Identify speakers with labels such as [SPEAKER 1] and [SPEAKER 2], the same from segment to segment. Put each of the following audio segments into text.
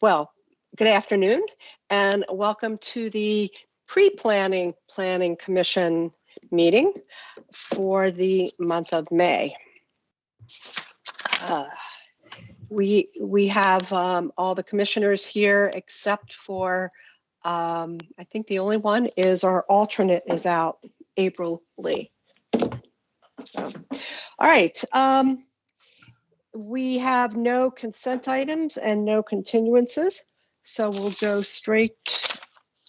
[SPEAKER 1] Well, good afternoon and welcome to the Planning Commission meeting for the month of May. We have all the commissioners here except for, I think the only one is our alternate is out, April Lee. So, all right. We have no consent items and no continuances, so we'll go straight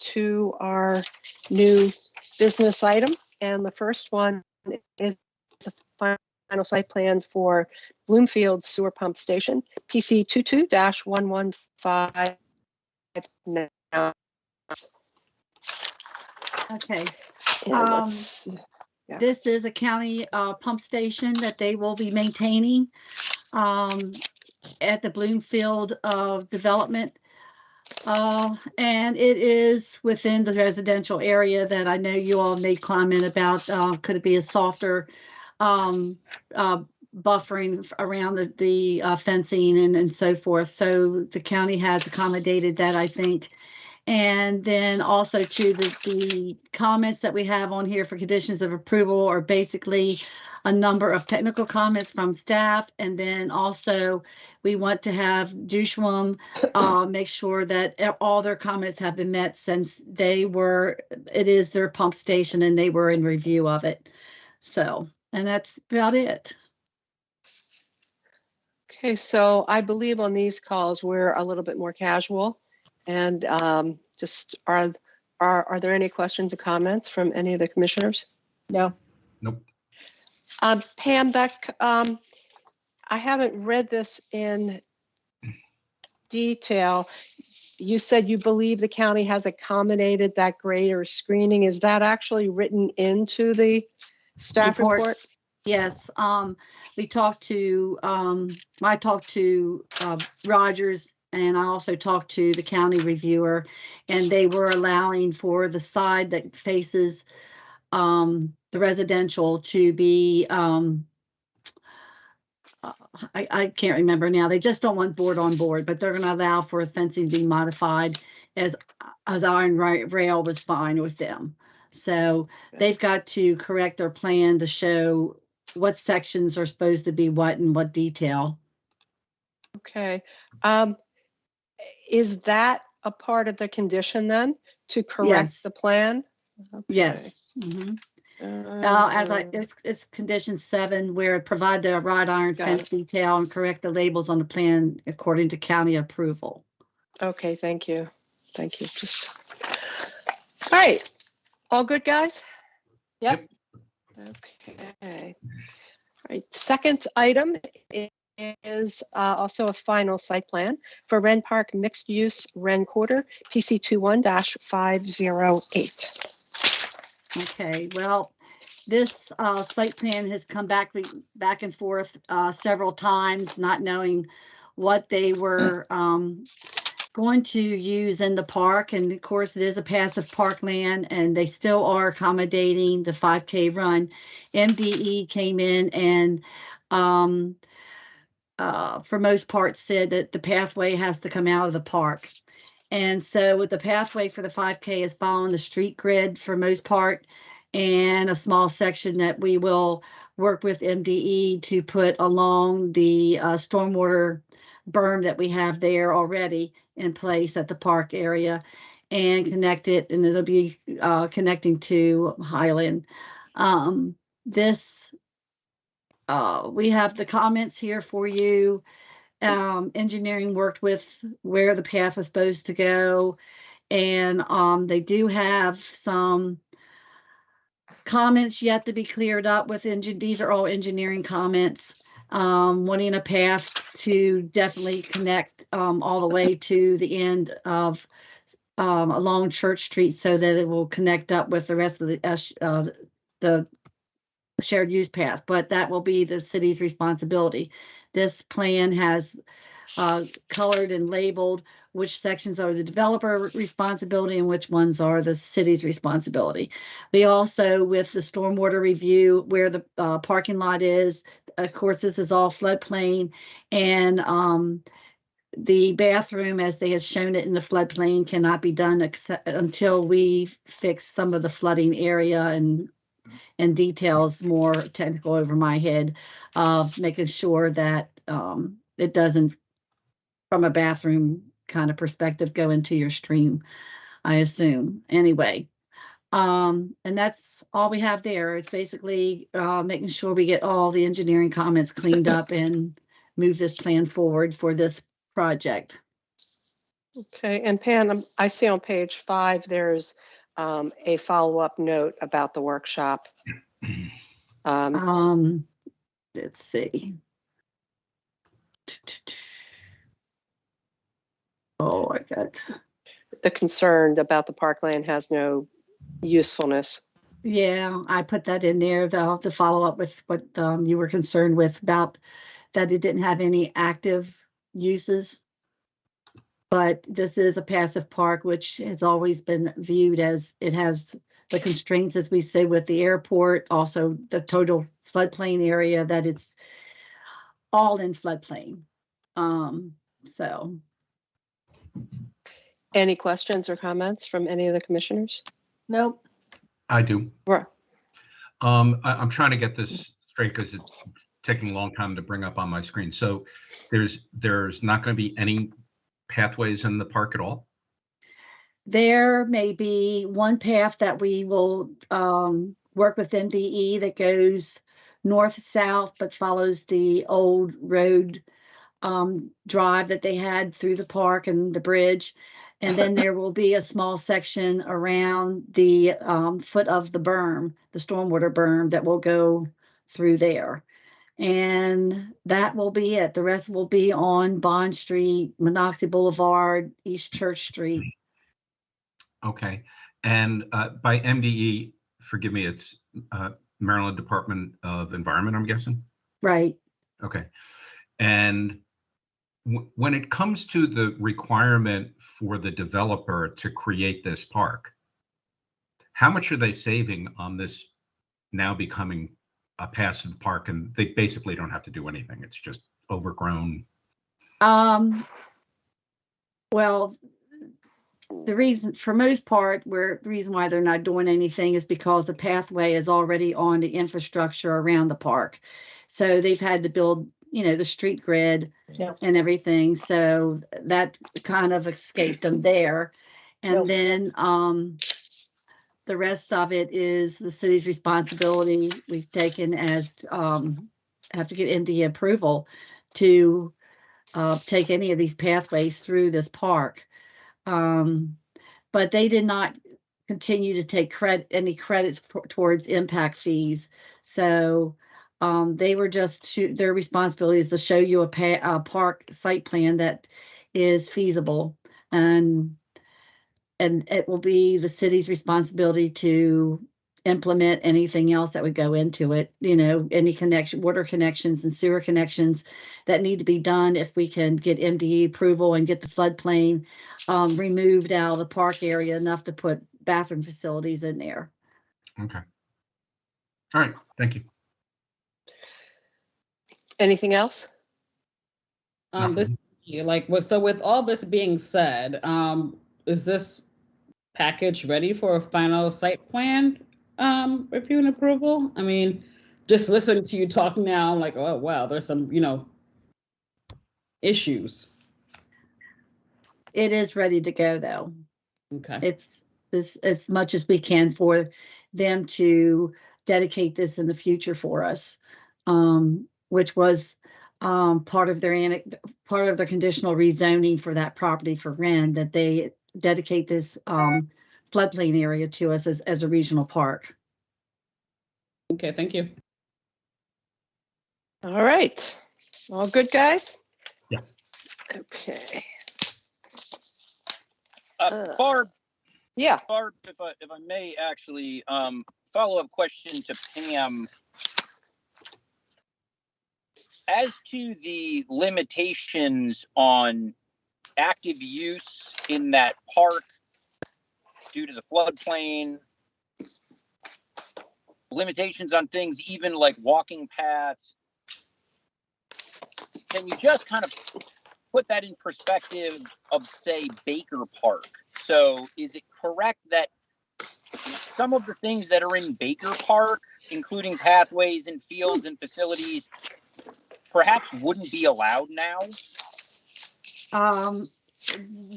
[SPEAKER 1] to our new business item. And the first one is a final site plan for Bloomfield Sewer Pump Station, PC 22-115.
[SPEAKER 2] Okay.
[SPEAKER 1] Yeah.
[SPEAKER 2] This is a county pump station that they will be maintaining at the Bloomfield development. And it is within the residential area that I know you all made comment about. Could it be a softer buffering around the fencing and so forth? So the county has accommodated that, I think. And then also to the comments that we have on here for conditions of approval are basically a number of technical comments from staff. And then also we want to have Dushwam make sure that all their comments have been met since it is their pump station and they were in review of it. So, and that's about it.
[SPEAKER 1] Okay, so I believe on these calls, we're a little bit more casual. And just are there any questions or comments from any of the commissioners?
[SPEAKER 2] No.
[SPEAKER 3] Nope.
[SPEAKER 1] Pam, Beck, I haven't read this in detail. You said you believe the county has accommodated that greater screening. Is that actually written into the staff report?
[SPEAKER 2] Yes. We talked to, I talked to Rogers, and I also talked to the county reviewer, and they were allowing for the side that faces the residential to be, I can't remember now. They just don't want board on board, but they're going to allow for fencing to be modified as iron rail was fine with them. So they've got to correct their plan to show what sections are supposed to be what and what detail.
[SPEAKER 1] Okay. Is that a part of the condition then, to correct the plan? Okay.
[SPEAKER 2] Yes. Mm-hmm. It's condition 7, where provide the wrought iron fence detail and correct the labels on the plan according to county approval.
[SPEAKER 1] Okay, thank you. Thank you. All right. All good, guys?
[SPEAKER 2] Yep.
[SPEAKER 1] Okay. All right. Second item is also a final site plan for Wren Park Mixed Use Wren Quarter, PC 21-508.
[SPEAKER 2] Okay, well, this site plan has come back and forth several times, not knowing what they were going to use in the park. And of course, it is a passive parkland, and they still are accommodating the 5K run. MDE came in and for most part said that the pathway has to come out of the park. And so with the pathway for the 5K is following the street grid for most part, and a small section that we will work with MDE to put along the stormwater berm that we have there already in place at the park area, and connect it, and it'll be connecting to Highland. We have the comments here for you. Engineering worked with where the path was supposed to go, and they do have some comments yet to be cleared up with these are all engineering comments, wanting a path to definitely connect all the way to the end of along Church Street, so that it will connect up with the rest of the shared use path, but that will be the city's responsibility. This plan has colored and labeled which sections are the developer responsibility and which ones are the city's responsibility. We also, with the stormwater review, where the parking lot is, of course, this is all floodplain, and the bathroom, as they had shown it in the floodplain, cannot be done until we fix some of the flooding area and details more technical over my head of making sure that it doesn't, from a bathroom kind of perspective, go into your stream, I assume. Anyway, and that's all we have there. It's basically making sure we get all the engineering comments cleaned up and move this plan forward for this project.
[SPEAKER 1] Okay, and Pam, I see on page 5, there's a follow-up note about the workshop.
[SPEAKER 2] Let's see. Oh, I got
[SPEAKER 1] the concern about the parkland has no usefulness.
[SPEAKER 2] Yeah, I put that in there, the follow up with what you were concerned with about that it didn't have any active uses. But this is a passive park, which has always been viewed as it has the constraints, as we say, with the airport, also the total floodplain area, that it's all in floodplain. So.
[SPEAKER 1] Any questions or comments from any of the commissioners?
[SPEAKER 2] Nope.
[SPEAKER 3] I do.
[SPEAKER 1] Right.
[SPEAKER 3] I'm trying to get this straight because it's taking a long time to bring up on my screen. So there's not going to be any pathways in the park at all?
[SPEAKER 2] There may be one path that we will work with MDE that goes north-south, but follows the old road drive that they had through the park and the bridge. And then there will be a small section around the foot of the berm, the stormwater berm, that will go through there. And that will be it. The rest will be on Bond Street, Monocacy Boulevard, East Church Street.
[SPEAKER 3] Okay. And by MDE, forgive me, it's Maryland Department of Environment, I'm guessing?
[SPEAKER 2] Right.
[SPEAKER 3] Okay. And when it comes to the requirement for the developer to create this park, how much are they saving on this now becoming a passive park, and they basically don't have to do anything? It's just overgrown.
[SPEAKER 2] Well, the reason, for most part, the reason why they're not doing anything is because the pathway is already on the infrastructure around the park. So they've had to build, the street grid and everything. So that kind of escaped them there. And then the rest of it is the city's responsibility. We've taken as have to get MDE approval to take any of these pathways through this park. But they did not continue to take any credits towards impact fees. So they were just their responsibility is to show you a park site plan that is feasible, and it will be the city's responsibility to implement anything else that would go into it. Any water connections and sewer connections that need to be done if we can get MDE approval and get the floodplain removed out of the park area enough to put bathroom facilities in there.
[SPEAKER 3] Okay. All right. Thank you.
[SPEAKER 1] Anything else?
[SPEAKER 4] So with all this being said, is this package ready for a final site plan review and approval? I mean, just listening to you talk now, I'm like, oh wow, there's some, issues.
[SPEAKER 2] It is ready to go though.
[SPEAKER 4] Okay.
[SPEAKER 2] It's as much as we can for them to dedicate this in the future for us, which was part of their conditional rezoning for that property for Wren, that they dedicate this floodplain area to us as a regional park.
[SPEAKER 4] Okay, thank you.
[SPEAKER 1] All right. All good, guys?
[SPEAKER 3] Yeah.
[SPEAKER 1] Okay.
[SPEAKER 5] Barb,
[SPEAKER 1] Yeah.
[SPEAKER 5] Barb, if I may actually, follow-up question to Pam. As to the limitations on active use in that park due to the floodplain, limitations on things even like walking paths, can you just kind of put that in perspective of, say, Baker Park. So is it correct that some of the things that are in Baker Park, including pathways and fields and facilities, perhaps wouldn't be allowed now?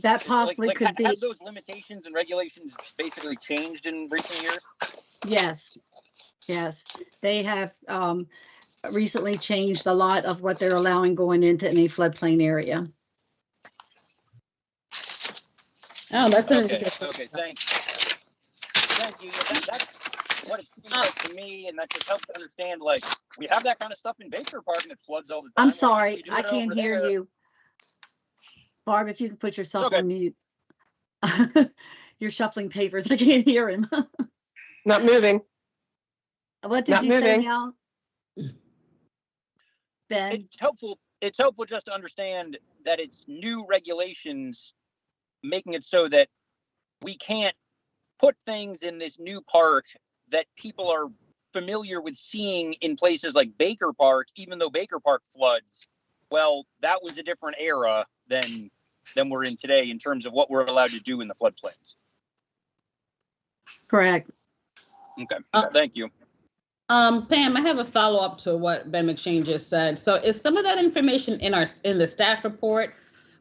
[SPEAKER 2] That possibly could be.
[SPEAKER 5] Have those limitations and regulations basically changed in recent years?
[SPEAKER 2] Yes, they have recently changed a lot of what they're allowing going into any floodplain area.
[SPEAKER 4] Oh, that's an
[SPEAKER 5] Okay,
[SPEAKER 4] interesting.
[SPEAKER 5] okay, thank you. Yeah, that's what it seems like to me, and that just helps to understand, like, we have that kind of stuff in Baker Park and it floods all the time.
[SPEAKER 2] I'm
[SPEAKER 5] Why can't
[SPEAKER 2] sorry,
[SPEAKER 5] we do
[SPEAKER 2] I
[SPEAKER 5] it
[SPEAKER 2] can't
[SPEAKER 5] over
[SPEAKER 2] hear
[SPEAKER 5] there?
[SPEAKER 2] you. Barb, if you can put yourself
[SPEAKER 5] Okay.
[SPEAKER 2] on mute. You're shuffling papers. I can't hear him.
[SPEAKER 1] Not moving.
[SPEAKER 2] What did
[SPEAKER 1] Not
[SPEAKER 2] you say
[SPEAKER 1] moving.
[SPEAKER 2] now? Ben?
[SPEAKER 5] It's helpful just to understand that it's new regulations making it so that we can't put things in this new park that people are familiar with seeing in places like Baker Park, even though Baker Park floods. Well, that was a different era than we're in today in terms of what we're allowed to do in the floodplains.
[SPEAKER 2] Correct.
[SPEAKER 5] Okay, thank you.
[SPEAKER 4] Pam, I have a follow-up to what Ben McShane just said. So is some of that information in the staff report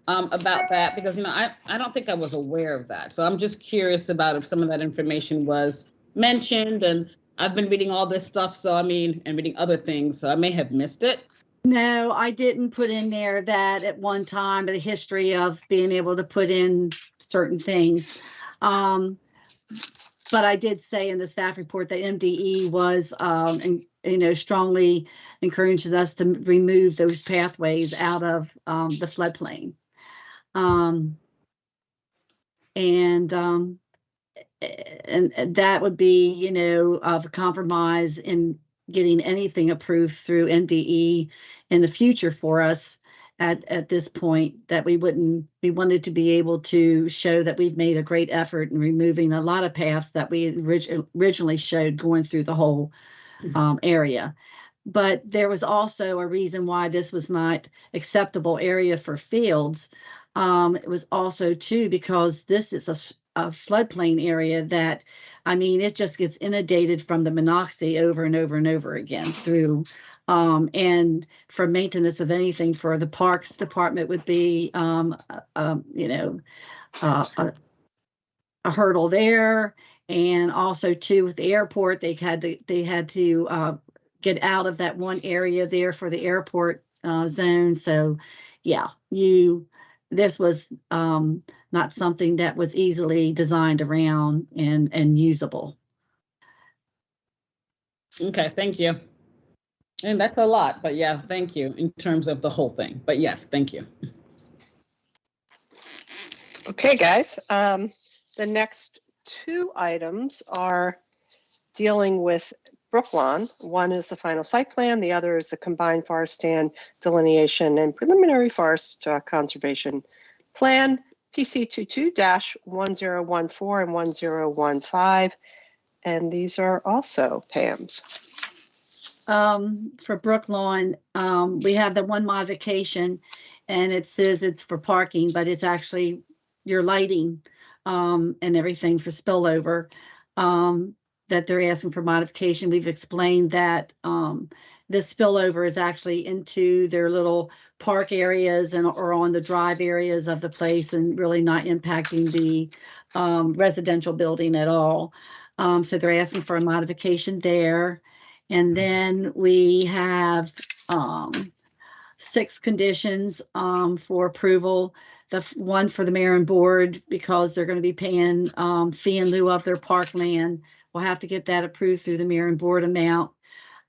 [SPEAKER 4] about that? Because, I don't think I was aware of that. So I'm just curious about if some of that information was mentioned, and I've been reading all this stuff. So, and reading other things, so I may have missed it.
[SPEAKER 2] No, I didn't put in there that at one time, the history of being able to put in certain things. But I did say in the staff report that MDE was, strongly encouraging us to remove those pathways out of the floodplain. And that would be, of a compromise in getting anything approved through MDE in the future for us at this point, that we wanted to be able to show that we've made a great effort in removing a lot of paths that we originally showed going through the whole area. But there was also a reason why this was not acceptable area for fields. It was also too, because this is a floodplain area that, it just gets inundated from the Monocacy over and over and over again through, and for maintenance of anything for the Parks Department would be, a hurdle there. And also too, with the airport, they had to get out of that one area there for the airport zone. So yeah, this was not something that was easily designed around and usable.
[SPEAKER 4] Okay, thank you. And that's a lot, but yeah, thank you in terms of the whole thing. But yes, thank you.
[SPEAKER 1] Okay, guys. The next two items are dealing with Brooklawn. One is the final site plan. The other is the combined forest stand delineation and preliminary forest conservation plan, PC 22-1014 and 1015. And these are also Pam's.
[SPEAKER 2] For Brooklawn, we have the one modification, and it says it's for parking, but it's actually your lighting and everything for spillover that they're asking for modification. We've explained that this spillover is actually into their little park areas or on the drive areas of the place, and really not impacting the residential building at all. So they're asking for a modification there. And then we have 6 conditions for approval. The one for the mayor and board, because they're going to be paying fee in lieu of their parkland. We'll have to get that approved through the mayor and board amount.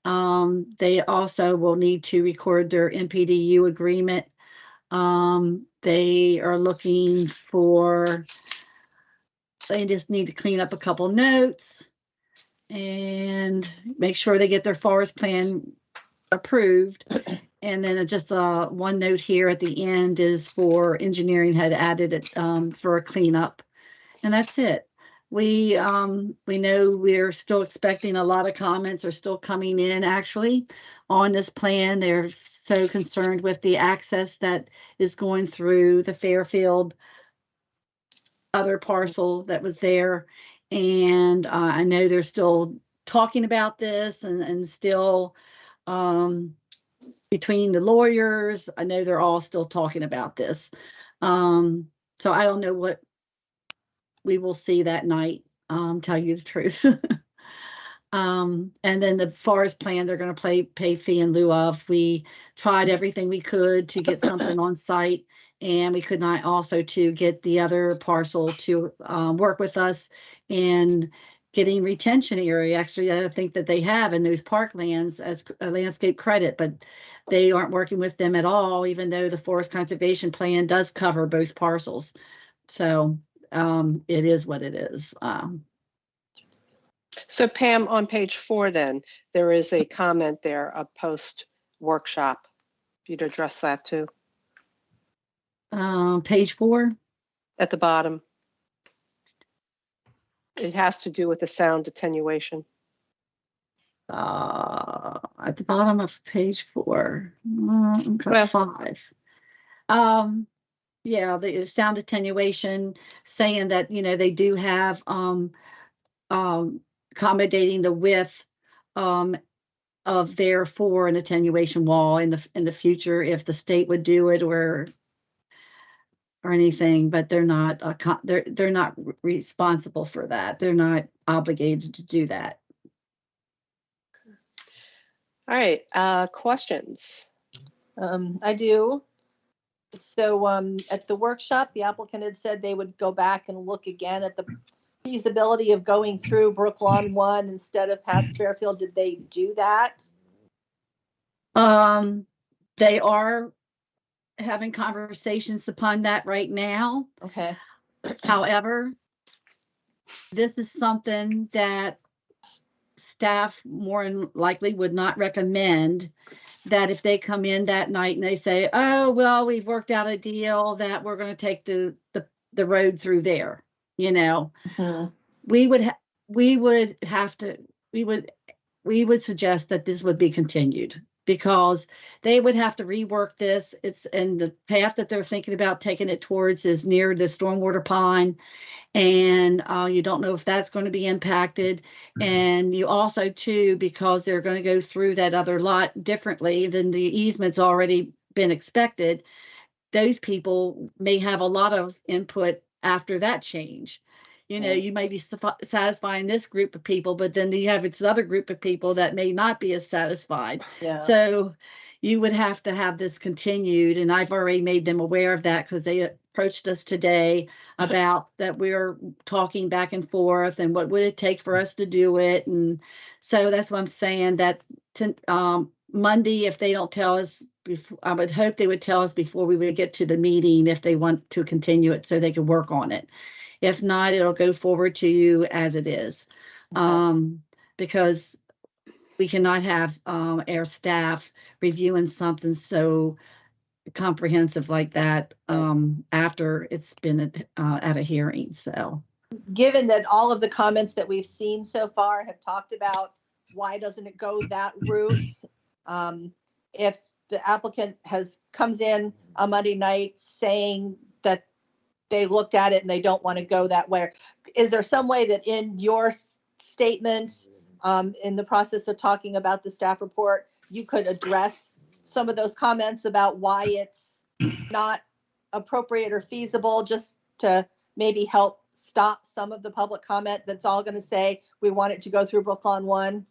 [SPEAKER 2] They also will need to record their NPDU agreement. They are looking for, they just need to clean up a couple notes and make sure they get their forest plan approved. And then just one note here at the end is for engineering had added it for a cleanup. And that's it. we know we're still expecting a lot of comments are still coming in actually on this plan. They're so concerned with the access that is going through the Fairfield other parcel that was there. And I know they're still talking about this and still between the lawyers, I know they're all still talking about this. So I don't know what we will see that night, tell you the truth. And then the forest plan, they're going to pay fee in lieu of. We tried everything we could to get something on site, and we could not also to get the other parcel to work with us in getting retention area. Actually, I think that they have in those parklands as a landscape credit, but they aren't working with them at all, even though the forest conservation plan does cover both parcels. So it is what it is.
[SPEAKER 1] So Pam, on page 4 then, there is a comment there, a post-workshop. If you'd address that too.
[SPEAKER 2] Page 4.
[SPEAKER 1] At the bottom. It has to do with the sound attenuation.
[SPEAKER 2] At the bottom of page 4.
[SPEAKER 1] Well,
[SPEAKER 2] 5. Yeah, the sound attenuation saying that, you know, they do have accommodating the width of their for an attenuation wall in the future if the state would do it or anything, but they're not they're not responsible for that. They're not obligated to do that.
[SPEAKER 1] all right, questions?
[SPEAKER 6] I do. So at the workshop, the applicant had said they would go back and look again at the feasibility of going through Brooklawn 1 instead of past Fairfield. Did they do that?
[SPEAKER 2] They are having conversations upon that right now.
[SPEAKER 6] Okay.
[SPEAKER 2] However, this is something that staff more than likely would not recommend, that if they come in that night and they say, oh, well, we've worked out a deal that we're going to take the road through there, you know, we would suggest that this would be continued, because they would have to rework this. And the path that they're thinking about taking it towards is near the stormwater pond. And you don't know if that's going to be impacted. And you also, too, because they're going to go through that other lot differently than the easement's already been expected, those people may have a lot of input after that change. You know, you may be satisfying this group of people, but then you have this other group of people that may not be as satisfied.
[SPEAKER 6] Yeah.
[SPEAKER 2] So you would have to have this continued. And I've already made them aware of that, because they approached us today about that we're talking back and forth and what would it take for us to do it. And so that's what I'm saying, that Monday, if they don't tell us, I would hope they would tell us before we would get to the meeting if they want to continue it so they can work on it. If not, it'll go forward to you as it is, because we cannot have our staff reviewing something so comprehensive like that after it's been at a hearing. So,
[SPEAKER 6] given that all of the comments that we've seen so far have talked about why doesn't it go that route, if the applicant comes in on Monday night saying that they looked at it and they don't want to go that way, is there some way that in your statement, in the process of talking about the staff report, you could address some of those comments about why it's not appropriate or feasible, just to maybe help stop some of the public comment that's all going to say we want it to go through Brooklawn 1,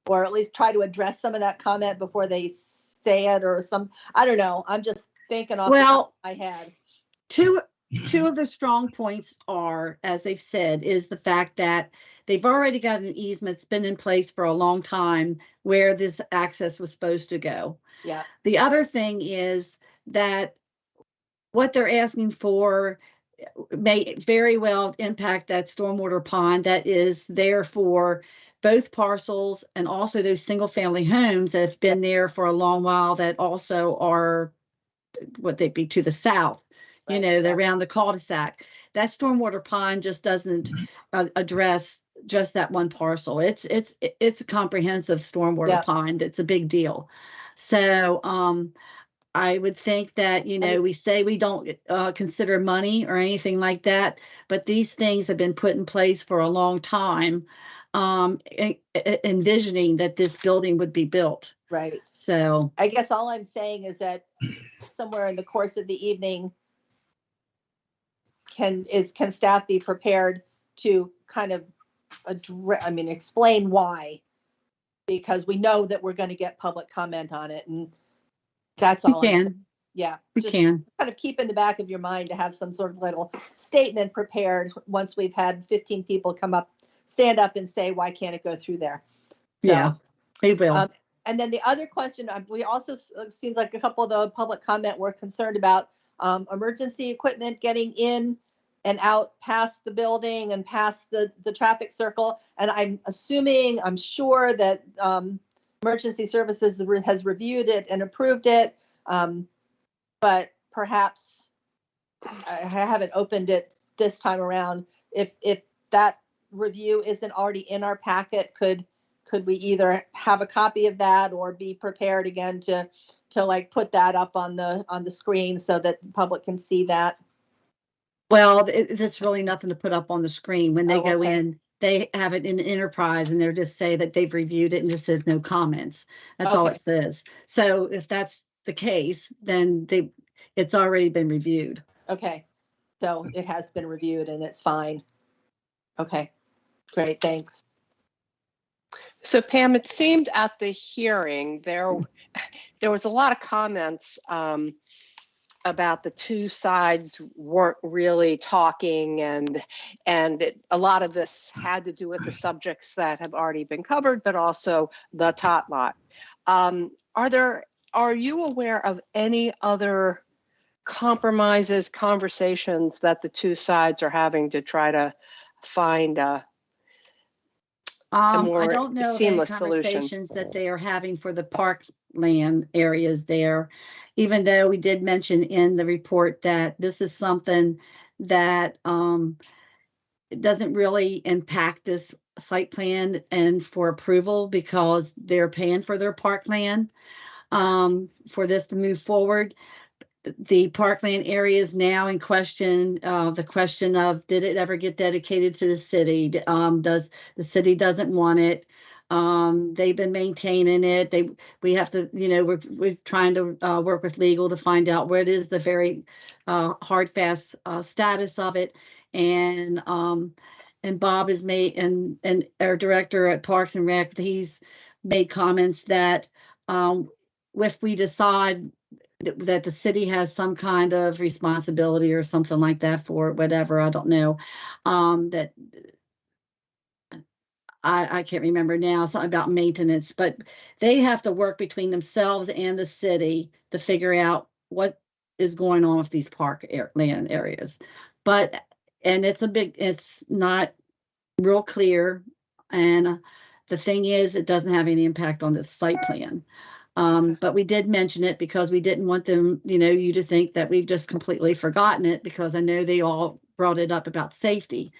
[SPEAKER 6] or at least try to address some of that comment before they say it, or I don't know. I'm just thinking off the top of my head.
[SPEAKER 2] Two of the strong points are, as they've said, is the fact that they've already got an easement that's been in place for a long time where this access was supposed to go.
[SPEAKER 6] Yeah.
[SPEAKER 2] The other thing is that what they're asking for may very well impact that stormwater pond that is there for both parcels, and also those single family homes that have been there for a long while that also are what they'd be to the south. You know, they're around the cul-de-sac. that stormwater pond just doesn't address just that one parcel. It's a comprehensive stormwater
[SPEAKER 6] Yeah.
[SPEAKER 2] pond. It's a big deal. So I would think that, you know, we say we don't consider money or anything like that, but these things have been put in place for a long time, envisioning that this building would be built.
[SPEAKER 6] Right.
[SPEAKER 2] So
[SPEAKER 6] I guess all I'm saying is that somewhere in the course of the evening, can staff be prepared to kind of explain why? Because we know that we're going to get public comment on it, and that's all.
[SPEAKER 2] we
[SPEAKER 6] I'm saying.
[SPEAKER 2] can,
[SPEAKER 6] Yeah,
[SPEAKER 2] we
[SPEAKER 6] just
[SPEAKER 2] can.
[SPEAKER 6] kind of keep in the back of your mind to have some sort of little statement prepared once we've had 15 people stand up and say, why can't it go through there? So,
[SPEAKER 2] Yeah, we will.
[SPEAKER 6] and then the other question, we also, seems like a couple of the public comment were concerned about emergency equipment getting in and out past the building and past the traffic circle. And I'm sure that emergency services has reviewed it and approved it. But perhaps I haven't opened it this time around. If that review isn't already in our packet, could we either have a copy of that or be prepared again to like put that up on the screen so that the public can see that?
[SPEAKER 2] Well, it's really nothing to put up on the screen. When they go
[SPEAKER 6] Okay.
[SPEAKER 2] in, they have it in Enterprise and they're just say that they've reviewed it and it says no comments. That's all
[SPEAKER 6] Okay.
[SPEAKER 2] it says. So if that's the case, then it's already been reviewed.
[SPEAKER 6] Okay, so it has been reviewed and it's fine. Okay, great, thanks.
[SPEAKER 1] So Pam, it seemed at the hearing, there was a lot of comments about the two sides weren't really talking, and a lot of this had to do with the subjects that have already been covered, but also the tot lot. Are you aware of any other compromises, conversations that the two sides are having to try to find a more
[SPEAKER 2] I don't know of any
[SPEAKER 1] seamless solution?
[SPEAKER 2] conversations that they are having for the parkland areas there, even though we did mention in the report that this is something that it doesn't really impact this site plan and for approval because they're paying for their parkland for this to move forward. The parkland area is now in question. The question of, did it ever get dedicated to the city? Does the city doesn't want it? They've been maintaining it. We have to, you know, we're trying to work with legal to find out what is the very hard, fast status of it. And Bob has made, and our director at Parks and Rec, he's made comments that if we decide that the city has some kind of responsibility or something like that for whatever, I don't know, that I can't remember now, something about maintenance, but they have to work between themselves and the city to figure out what is going on with these land areas. And it's not real clear. And the thing is, it doesn't have any impact on the site plan. But we did mention it because we didn't want them, you to think that we've just completely forgotten it, because I know they all brought it up about safety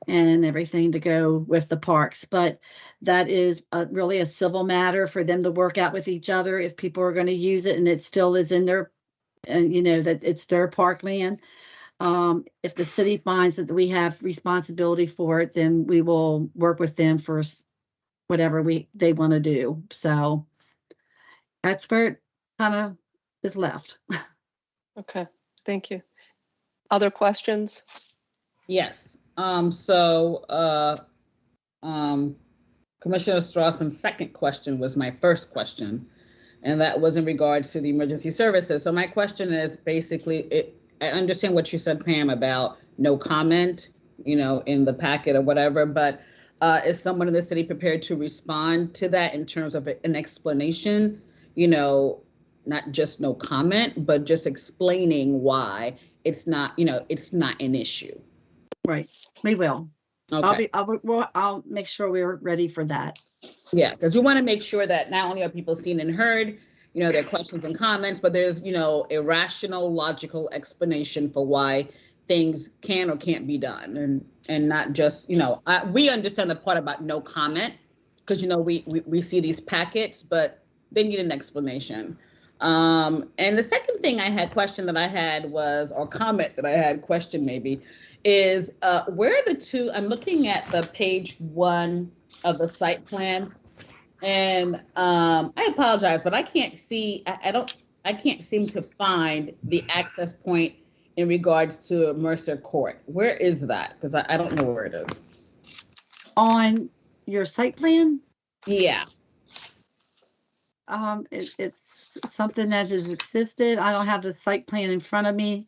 [SPEAKER 2] and everything to go with the parks. But that is really a civil matter for them to work out with each other if people are going to use it and it still is in their, that it's their parkland. If the city finds that we have responsibility for it, then we will work with them for whatever they want to do. So that's where it kind of is left.
[SPEAKER 1] Okay, thank you. Other questions?
[SPEAKER 4] Yes. Commissioner Strawson's second question was my first question, and that was in regards to the emergency services. So my question is basically, I understand what you said, Pam, about no comment, in the packet or whatever, but is someone in the city prepared to respond to that in terms of an explanation? Not just no comment, but just explaining why it's not, it's not an issue.
[SPEAKER 2] Right, we will.
[SPEAKER 4] Okay.
[SPEAKER 2] I'll make sure we're ready for that.
[SPEAKER 4] Yeah, because we want to make sure that not only are people seen and heard, their questions and comments, but there's, a rational, logical explanation for why things can or can't be done, and not just, we understand the part about no comment, because, we see these packets, but they need an explanation. And the second thing question that I had was, or comment that I had, question maybe, is where are the two, I'm looking at the page 1 of the site plan, and I apologize, but I can't see, I can't seem to find the access point in regards to Mercer Court. Where is that? Because I don't know where it is.
[SPEAKER 2] On your site plan,
[SPEAKER 4] Yeah.
[SPEAKER 2] it's something that has existed. I don't have the site plan in front of me.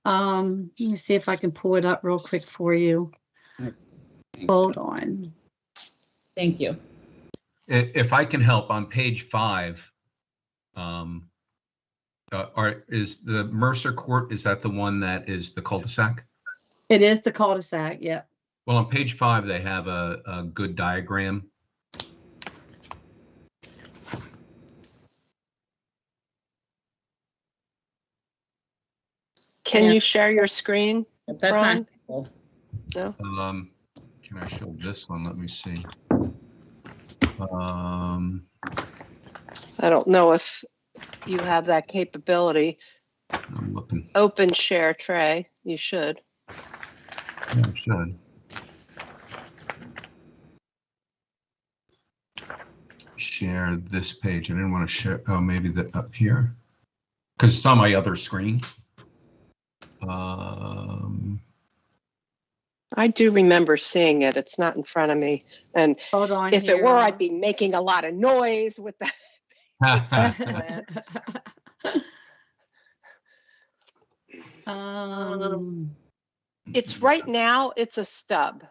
[SPEAKER 2] Let me see if I can pull it up real quick for you. Hold on.
[SPEAKER 4] Thank you.
[SPEAKER 3] If I can help, on page 5, is the Mercer Court, is that the one that is the cul-de-sac?
[SPEAKER 2] It is the cul-de-sac, yep.
[SPEAKER 3] Well, on page 5, they have a good diagram.
[SPEAKER 1] Can
[SPEAKER 4] Yeah.
[SPEAKER 1] you share your screen?
[SPEAKER 4] If that's
[SPEAKER 1] Ron?
[SPEAKER 4] not helpful.
[SPEAKER 1] No?
[SPEAKER 3] Can I show this one? Let me see.
[SPEAKER 1] I don't know if you have that capability.
[SPEAKER 3] I'm looking.
[SPEAKER 1] Open share tray, you should.
[SPEAKER 3] Yeah, I should. Share this page. I didn't want to share. Oh, maybe up here, because it's on my other screen.
[SPEAKER 1] I do remember seeing it. It's not in front of me. And
[SPEAKER 2] Hold on.
[SPEAKER 1] if it
[SPEAKER 2] here.
[SPEAKER 1] were, I'd be making a lot of noise with that. It's right now, it's a stub.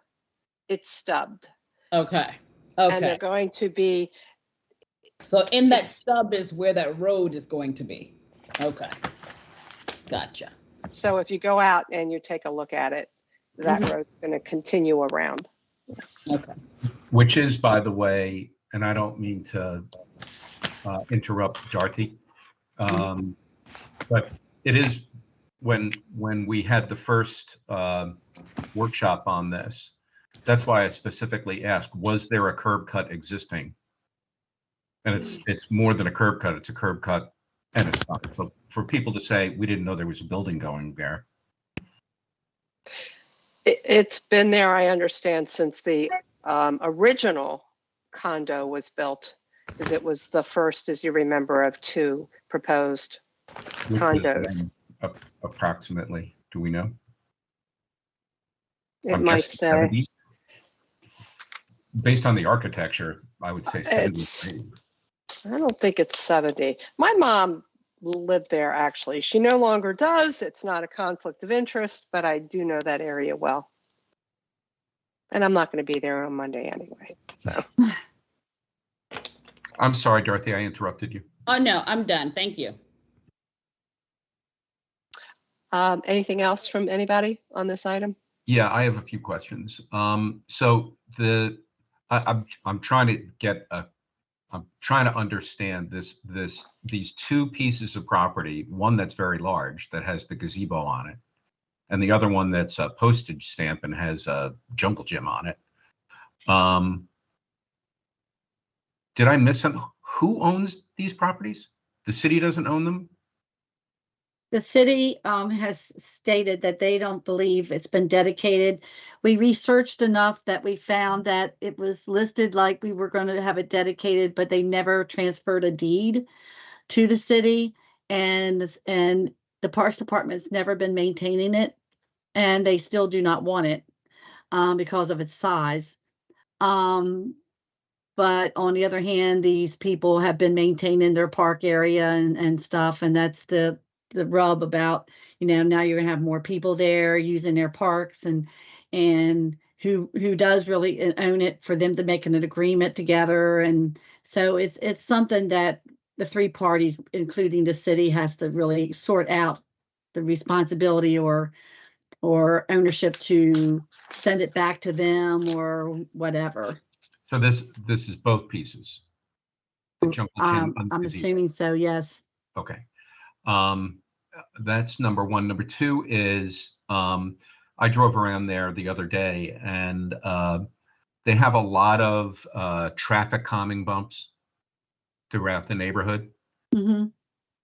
[SPEAKER 1] It's stubbed.
[SPEAKER 4] Okay.
[SPEAKER 1] And they're
[SPEAKER 4] Okay.
[SPEAKER 1] going to be,
[SPEAKER 4] So in that stub is where that road is going to be. Okay. Gotcha.
[SPEAKER 1] so if you go out and you take a look at it, that road's going to continue around.
[SPEAKER 4] Okay.
[SPEAKER 3] Which is, by the way, and I don't mean to interrupt Dorothy, but it is when we had the first workshop on this. That's why I specifically asked, was there a curb cut existing? And it's more than a curb cut. It's a curb cut and a stop. So for people to say we didn't know there was a building going there.
[SPEAKER 1] It's been there, I understand, since the original condo was built, because it was the first, as you remember, of 2 proposed
[SPEAKER 3] Which was
[SPEAKER 1] condos.
[SPEAKER 3] when, approximately, do we know?
[SPEAKER 1] It
[SPEAKER 3] I'm
[SPEAKER 1] might
[SPEAKER 3] guessing
[SPEAKER 1] say.
[SPEAKER 3] 70s. Based on the architecture, I would say 70.
[SPEAKER 1] It's, I don't think it's 70. My mom lived there, actually. She no longer does. It's not a conflict of interest, but I do know that area well. And I'm not going to be there on Monday anyway. So.
[SPEAKER 3] I'm sorry, Dorothy, I interrupted you.
[SPEAKER 4] Oh, no, I'm done. Thank you.
[SPEAKER 1] Anything else from anybody on this item?
[SPEAKER 3] Yeah, I have a few questions. So I'm trying to get I'm trying to understand these 2 pieces of property, one that's very large that has the gazebo on it, and the other one that's a postage stamp and has a jungle gym on it. Did I miss some? Who owns these properties? The city doesn't own them?
[SPEAKER 2] The city has stated that they don't believe it's been dedicated. We researched enough that we found that it was listed like we were going to have it dedicated, but they never transferred a deed to the city, and the Parks Department's never been maintaining it, and they still do not want it because of its size. But on the other hand, these people have been maintaining their park area and stuff, and that's the rub about, now you're gonna have more people there using their parks, and who does really own it, for them to make an agreement together. And so it's something that the 3 parties, including the city, has to really sort out the responsibility or ownership to send it back to them or whatever.
[SPEAKER 3] So this is both pieces. The jungle gym and the
[SPEAKER 2] I'm
[SPEAKER 3] gazebo.
[SPEAKER 2] assuming so, yes.
[SPEAKER 3] Okay. That's number one. Number two is I drove around there the other day, and they have a lot of traffic calming bumps throughout the neighborhood.
[SPEAKER 2] Mhm.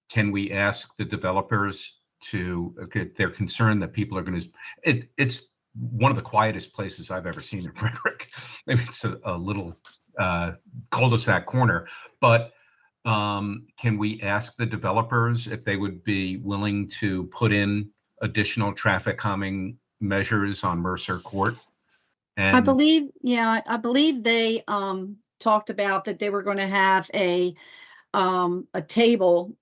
[SPEAKER 3] Can we ask the developers to, okay, they're concerned that people are going to, it's one of the quietest places I've ever seen in Frederick. Maybe it's a little cul-de-sac corner, but can we ask the developers if they would be willing to put in additional traffic calming measures on Mercer Court? And
[SPEAKER 2] I believe they talked about that they were going to have a table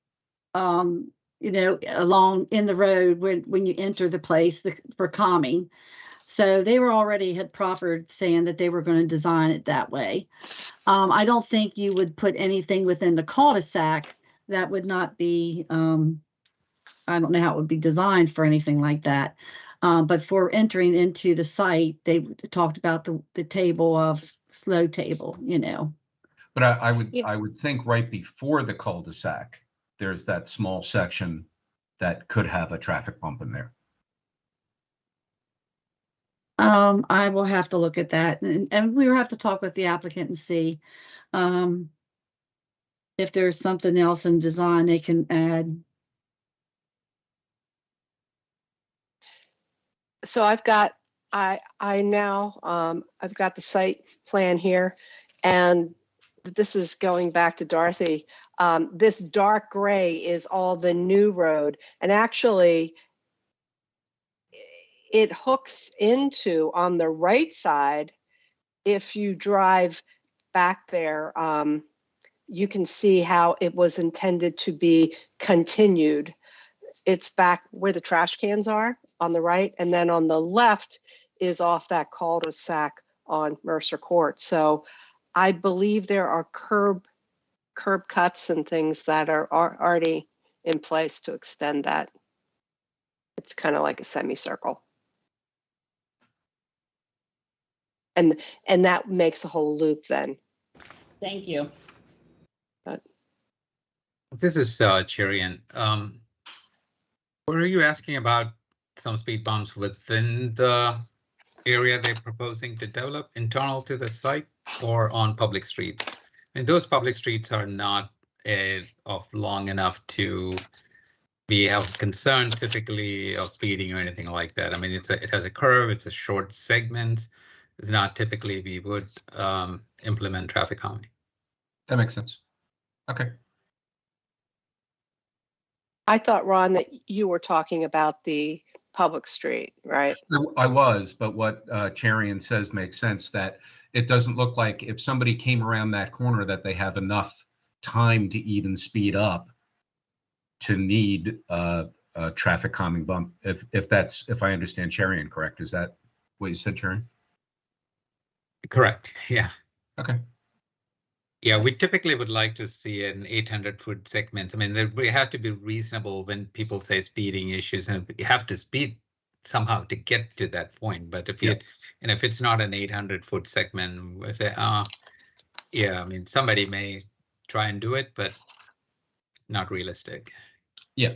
[SPEAKER 2] along in the road when you enter the place for calming. So they were already had proffered saying that they were going to design it that way. I don't think you would put anything within the cul-de-sac that would not be, I don't know how it would be designed for anything like that. But for entering into the site, they talked about the table of slow table,
[SPEAKER 3] But I would
[SPEAKER 1] Yeah.
[SPEAKER 3] I would think right before the cul-de-sac, there's that small section that could have a traffic bump in there.
[SPEAKER 2] I will have to look at that, and we will have to talk with the applicant and see if there's something else in design they can add.
[SPEAKER 1] So I've got I've got the site plan here, and this is going back to Dorothy. This dark gray is all the new road, and actually it hooks into on the right side. If you drive back there, you can see how it was intended to be continued. It's back where the trash cans are on the right, and then on the left is off that cul-de-sac on Mercer Court. So I believe there are curb cuts and things that are already in place to extend that. It's kind of like a semicircle. And that makes a whole loop then.
[SPEAKER 4] Thank you.
[SPEAKER 7] This is Cherian. Were you asking about some speed bumps within the area they're proposing to develop internal to the site or on public streets? And those public streets are not of long enough to be of concern typically of speeding or anything like that. I mean, it has a curve, it's a short segment. It's not typically we would implement traffic calming.
[SPEAKER 3] That makes sense. Okay.
[SPEAKER 1] I thought, Ron, that you were talking about the public street, right?
[SPEAKER 3] I was, but what Cherian says makes sense, that it doesn't look like if somebody came around that corner that they have enough time to even speed up to need a traffic calming bump. If I understand Cherian correct, is that what you said, Cherian?
[SPEAKER 7] Correct. Yeah.
[SPEAKER 3] Okay.
[SPEAKER 7] Yeah, we typically would like to see an 800-foot segment. I mean, we have to be reasonable when people say speeding issues, and you have to speed somehow to get to that point. But if if it's not an 800-foot segment, we say, yeah, I memean, somebody may try and do it, but not realistic.
[SPEAKER 3] Yeah.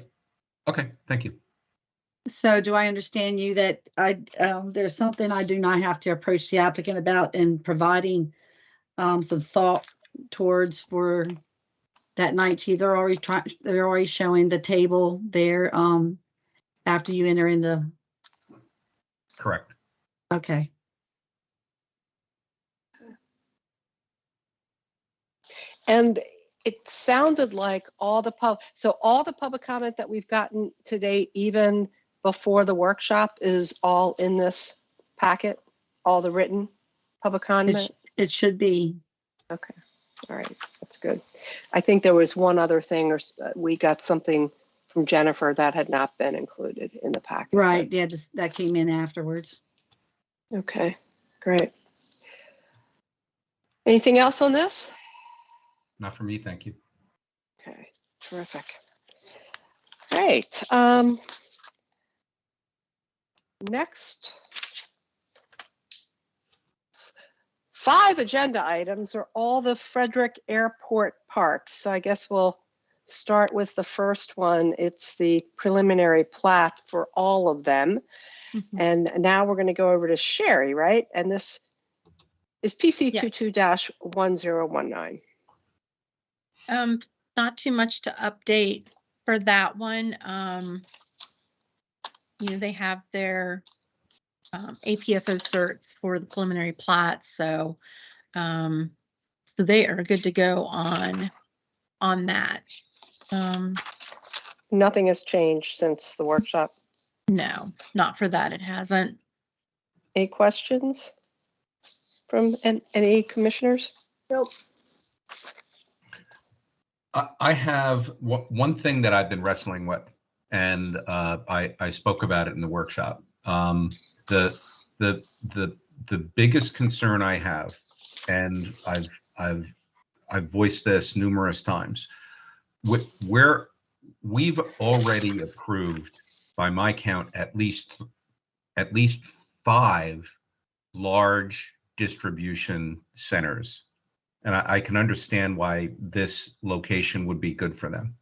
[SPEAKER 3] Okay. Thank you.
[SPEAKER 2] So do I understand you that there's something I do not have to approach the applicant about in providing some thought towards for that night too? They're already showing the table there after you enter in the.
[SPEAKER 3] Correct.
[SPEAKER 2] Okay.
[SPEAKER 1] And it sounded like all the public comment that we've gotten to date, even before the workshop, is all in this packet, all the written public comment?
[SPEAKER 2] It should be.
[SPEAKER 1] Okay. All right. That's good. I think there was one other thing, or we got something from Jennifer that had not been included in the packet.
[SPEAKER 2] Right. Yeah, that came in afterwards.
[SPEAKER 1] Okay. Great. Anything else on this?
[SPEAKER 3] Not for me. Thank you.
[SPEAKER 1] Okay. Terrific. Great. Next, 5 agenda items are all the Frederick Airport parks. So I guess we'll start with the first one. It's the preliminary plat for all of them. And now we're going to go over to Sherry, right? And this is PC 22-1019.
[SPEAKER 8] Not too much to update for that one. They have their APFO certs for the preliminary plat, so they are good to go on that.
[SPEAKER 1] Nothing has changed since the workshop.
[SPEAKER 8] No, not for that. It hasn't.
[SPEAKER 1] Any questions from any commissioners?
[SPEAKER 6] Nope.
[SPEAKER 3] I have one thing that I've been wrestling with, and I spoke about it in the workshop. The biggest concern I have, and I've voiced this numerous times, where we've already approved, by my count, at least 5 large distribution centers. And I can understand why this location would be good for them.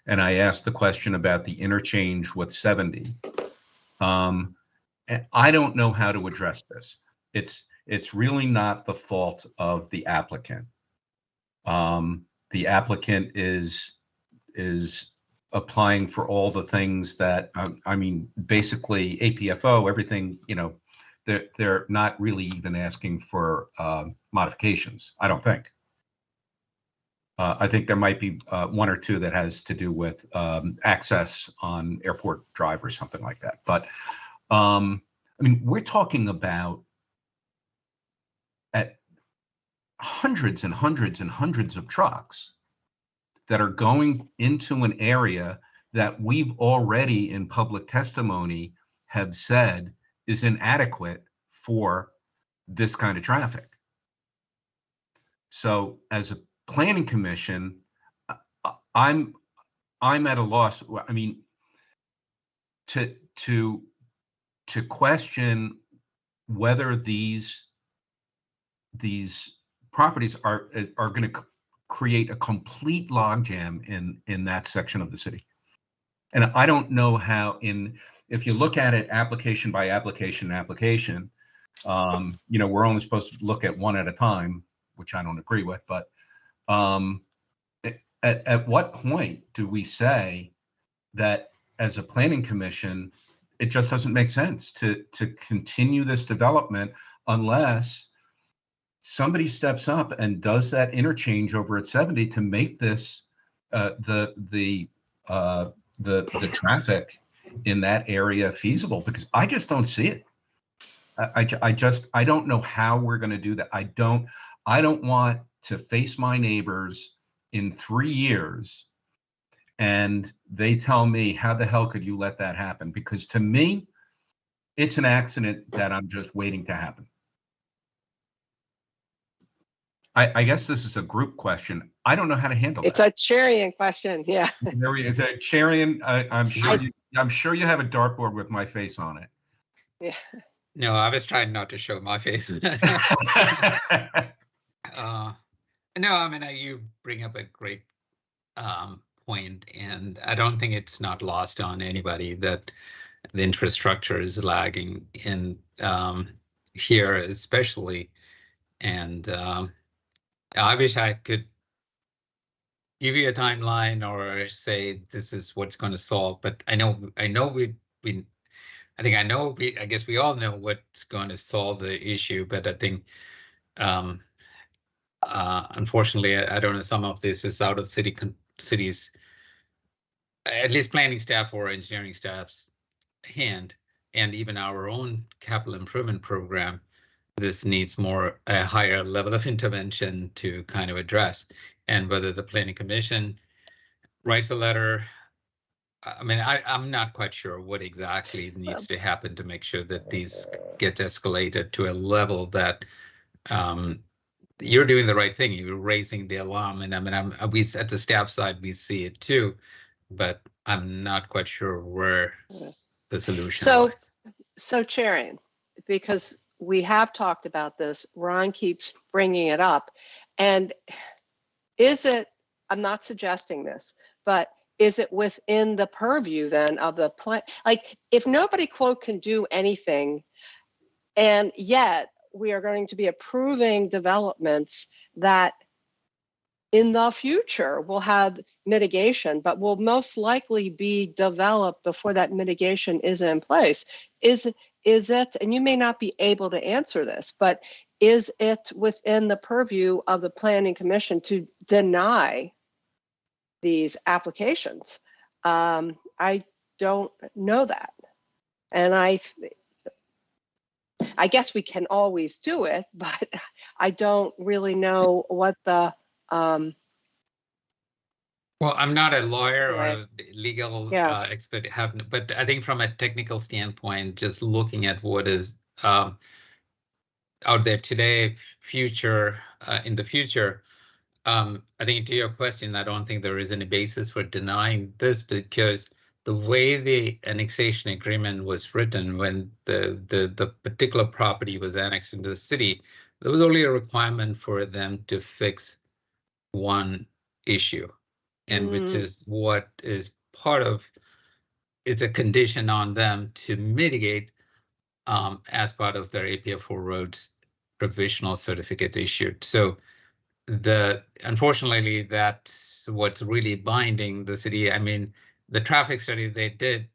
[SPEAKER 3] And I asked the question about the interchange with 70. And I don't know how to address this. It's really not the fault of the applicant. The applicant is applying for all the things that, basically APFO, everything, they're not really even asking for modifications, I don't think. I think there might be 1 or 2 that has to do with access on Airport Drive or something like that. But we're talking about at hundreds and hundreds and hundreds of trucks that are going into an area that we've already in public testimony have said is inadequate for this kind of traffic. So as a planning commission, I'm at a loss. To question whether these properties are going to create a complete logjam in that section of the city. And I don't know how, if you look at it application by application, we're only supposed to look at one at a time, which I don't agree with, but at what point do we say that as a planning commission, it just doesn't make sense to continue this development unless somebody steps up and does that interchange over at 70 to make this the traffic in that area feasible? Because I just don't see it. I don't know how we're going to do that. I don't want to face my neighbors in 3 years and they tell me, how the hell could you let that happen? Because to me, it's an accident that I'm just waiting to happen. I guess this is a group question. I don't know how to handle it.
[SPEAKER 1] It's a Cherian question, yeah.
[SPEAKER 3] There we go. Cherian, I'm sure you have a dartboard with my face on it.
[SPEAKER 1] Yeah.
[SPEAKER 7] No, I was trying not to show my face. No, you bring up a great point, and I don't think it's not lost on anybody that the infrastructure is lagging in here, especially. And I wish I could give you a timeline or say this is what's going to solve, but I guess we all know what's going to solve the issue, but I think unfortunately, I don't know, some of this is out of cities, at least planning staff or engineering staff's hand, and even our own capital improvement program. This needs a higher level of intervention to kind of address, and whether the planning commission writes a letter. I'm not quite sure what exactly needs to happen to make sure that these get escalated to a level that you're doing the right thing. You're raising the alarm, and we at the staff side we see it too, but I'm not quite sure where the solution lies.
[SPEAKER 1] So Cherian, because we have talked about this, Ron keeps bringing it up, and is it I'm not suggesting this, but is it within the purview then of the plan? Like, if nobody quote can do anything, and yet we are going to be approving developments that in the future will have mitigation, but will most likely be developed before that mitigation is in place. Is it, and you may not be able to answer this, but is it within the purview of the Planning Commission to deny these applications? I don't know that. And I guess we can always do it, but I don't really know what the
[SPEAKER 7] Well, I'm not a lawyer or
[SPEAKER 1] Right.
[SPEAKER 7] a legal
[SPEAKER 1] Yeah.
[SPEAKER 7] expert, but I think from a technical standpoint, just looking at what is out there today, future in the future, I think to your question, I don't think there is any basis for denying this, because the way the annexation agreement was written when the particular property was annexed into the city, there was only a requirement for them to fix one issue, and which is what is part of, it's a condition on them to mitigate as part of their APF4 roads provisional certificate issued. So unfortunately, that's what's really binding the city. I mean, the traffic study they did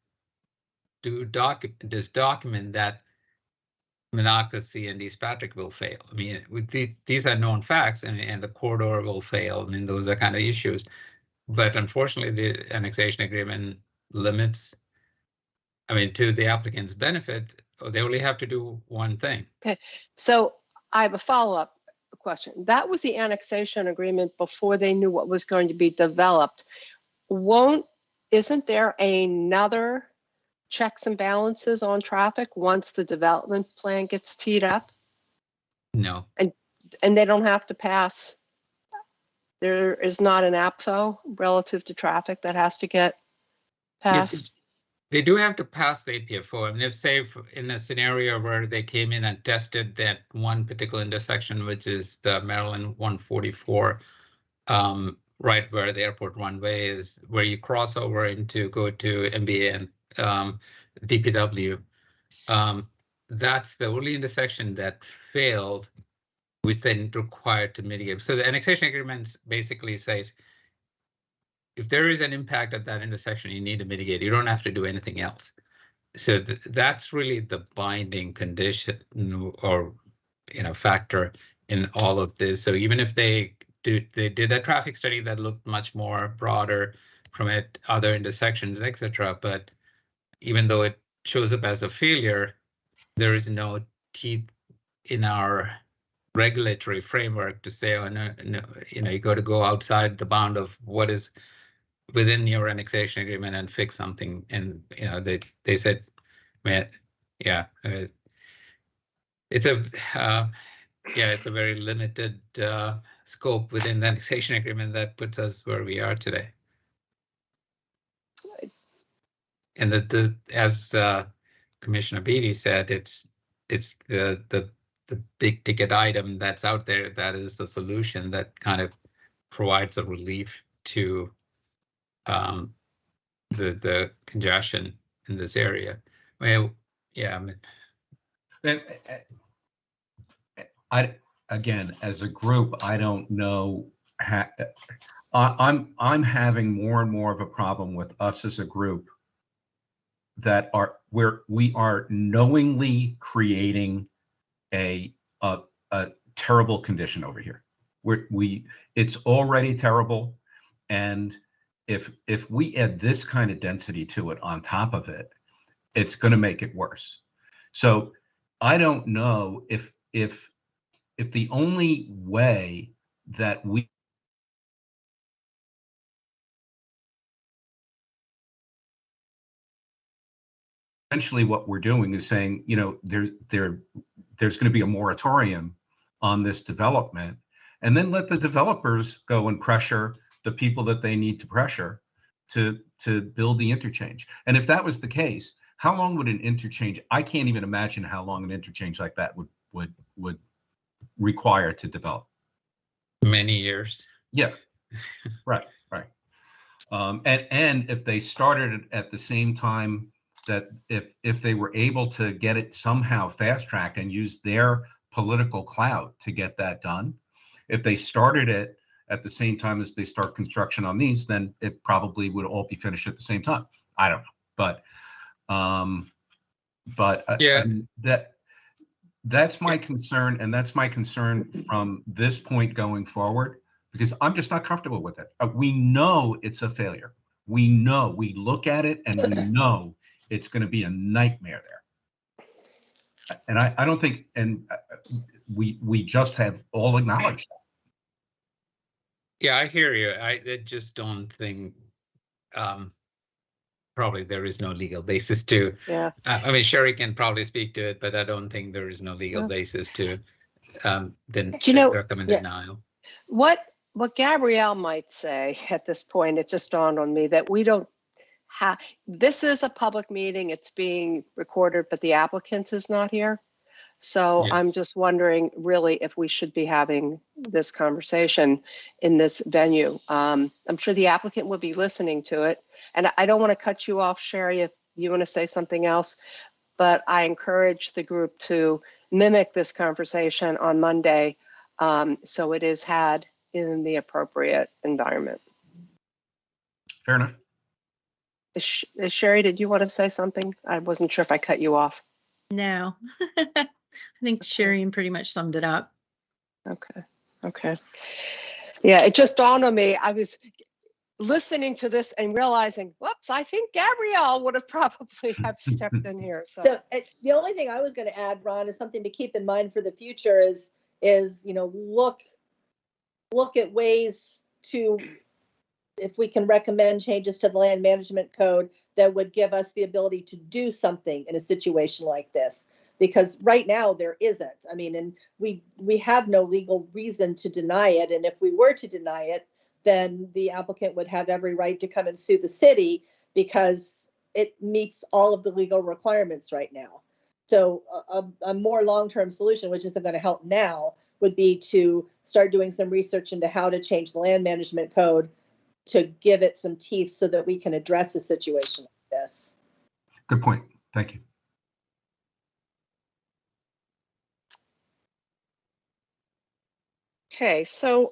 [SPEAKER 7] document that Monocacy and East Patrick will fail. I mean, these are known facts, and the corridor will fail. I mean, those are kind of issues. But unfortunately, the annexation agreement limits, I mean, to the applicant's benefit, they only have to do one thing.
[SPEAKER 1] Okay, so I have a follow-up question. That was the annexation agreement before they knew what was going to be developed. Isn't there another checks and balances on traffic once the development plan gets teed up?
[SPEAKER 7] No.
[SPEAKER 1] And they don't have to pass, there is not an APFO relative to traffic that has to get passed?
[SPEAKER 7] They do have to pass the APF4. I mean, if say in a scenario where they came in and tested that one particular intersection, which is the Maryland 144, right where the airport runway is, where you cross over into go to MBA and DPW, that's the only intersection that failed, which then required to mitigate. So the annexation agreement basically says, if there is an impact at that intersection, you need to mitigate. You don't have to do anything else. So that's really the binding condition or factor in all of this. So even if they did a traffic study that looked much more broader from it, other intersections, etc. But even though it shows up as a failure, there is no teeth in our regulatory framework to say, oh no, you got to go outside the bound of what is within your annexation agreement and fix something. And they said, man, yeah, it's a very limited scope within the annexation agreement that puts us where we are today. And as Commissioner Beatty said, it's the big ticket item that's out there that is the solution that kind of provides a relief to the congestion in this area. Well, yeah.
[SPEAKER 3] Again, as a group, I don't know. I'm having more and more of a problem with us as a group where we are knowingly creating a terrible condition over here. It's already terrible, and if we add this kind of density to it on top of it, it's going to make it worse. So I don't know if the only way that we essentially what we're doing is saying, there's going to be a moratorium on this development, and then let the developers go and pressure the people that they need to pressure to build the interchange. And if that was the case, how long would an interchange? I can't even imagine how long an interchange like that would require to develop.
[SPEAKER 7] Many years.
[SPEAKER 3] Yeah. Right. And if they started it at the same time, that if they were able to get it somehow fast tracked and use their political clout to get that done, if they started it at the same time as they start construction on these, then it probably would all be finished at the same time. I don't know, but
[SPEAKER 7] Yeah.
[SPEAKER 3] I mean, that's my concern, and that's my concern from this point going forward, because I'm just not comfortable with it. We know it's a failure. We know, we look at it and we know it's going to be a nightmare there. And I don't think, and we just have all acknowledged that.
[SPEAKER 7] Yeah, I hear you. I just don't think, probably there is no legal basis to.
[SPEAKER 1] Yeah.
[SPEAKER 7] I mean, Sherry can probably speak to it, but I don't think there is no legal
[SPEAKER 1] Yeah.
[SPEAKER 7] basis to then
[SPEAKER 1] You know,
[SPEAKER 7] recommend
[SPEAKER 6] yeah.
[SPEAKER 7] denial.
[SPEAKER 1] What Gabrielle might say at this point, it just dawned on me that we don't have, this is a public meeting, it's being recorded, but the applicant is not here. So I'm
[SPEAKER 7] Yes.
[SPEAKER 1] just wondering really if we should be having this conversation in this venue. I'm sure the applicant would be listening to it. And I don't want to cut you off, Sherry, if you want to say something else, but I encourage the group to mimic this conversation on Monday, so it is had in the appropriate environment.
[SPEAKER 3] Fair enough.
[SPEAKER 1] Sherry, did you want to say something? I wasn't sure if I cut you off.
[SPEAKER 8] No. I think Sherry pretty much summed it up.
[SPEAKER 1] Okay. Yeah, it just dawned on me. I was listening to this and realizing, whoops, I think Gabrielle would have probably have stepped in here. So
[SPEAKER 6] So the only thing I was going to add, Ron, is something to keep in mind for the future is look at ways to, if we can recommend changes to the land management code that would give us the ability to do something in a situation like this. Because right now there isn't. I mean, and we have no legal reason to deny it. And if we were to deny it, then the applicant would have every right to come and sue the city because it meets all of the legal requirements right now. So a more long-term solution, which isn't going to help now, would be to start doing some research into how to change the land management code to give it some teeth so that we can address a situation like this.
[SPEAKER 3] Good point. Thank you.
[SPEAKER 1] okay, so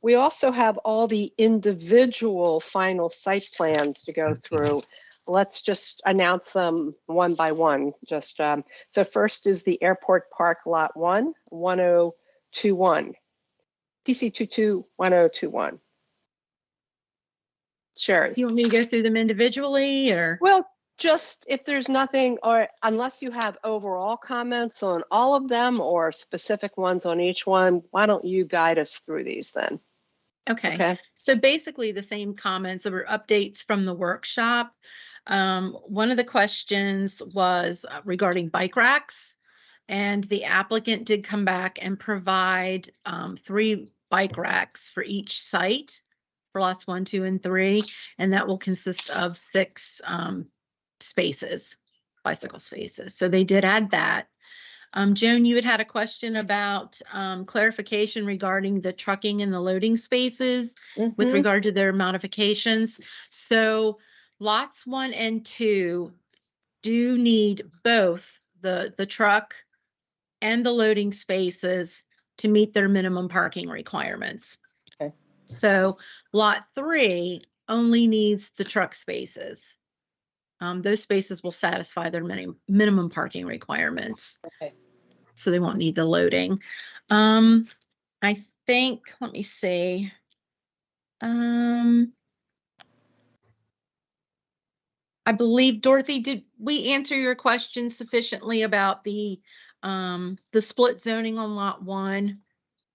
[SPEAKER 1] we also have all the individual final site plans to go through. Let's just announce them one by one. Just so first is the Airport Park Lot 1, 1021, PC 221021. Sherry.
[SPEAKER 8] Do you want me to go through them individually or?
[SPEAKER 1] Well, just if there's nothing, or unless you have overall comments on all of them or specific ones on each one, why don't you guide us through these then?
[SPEAKER 8] Okay. So basically the same comments. There were updates from the workshop. One of the questions was regarding bike racks, and the applicant did come back and provide 3 bike racks for each site for lots 1, 2, and 3, and that will consist of 6 spaces, bicycle spaces. So they did add that. Joan, you had a question about clarification regarding the trucking and the loading spaces with regard to their modifications. So lots 1 and 2 do need both the truck and the loading spaces to meet their minimum parking requirements.
[SPEAKER 6] Okay.
[SPEAKER 8] So lot 3 only needs the truck spaces. Those spaces will satisfy their minimum parking requirements.
[SPEAKER 6] Okay.
[SPEAKER 8] So they won't need the loading. I think, let me see. I believe, Dorothy, did we answer your question sufficiently about the split zoning on lot 1,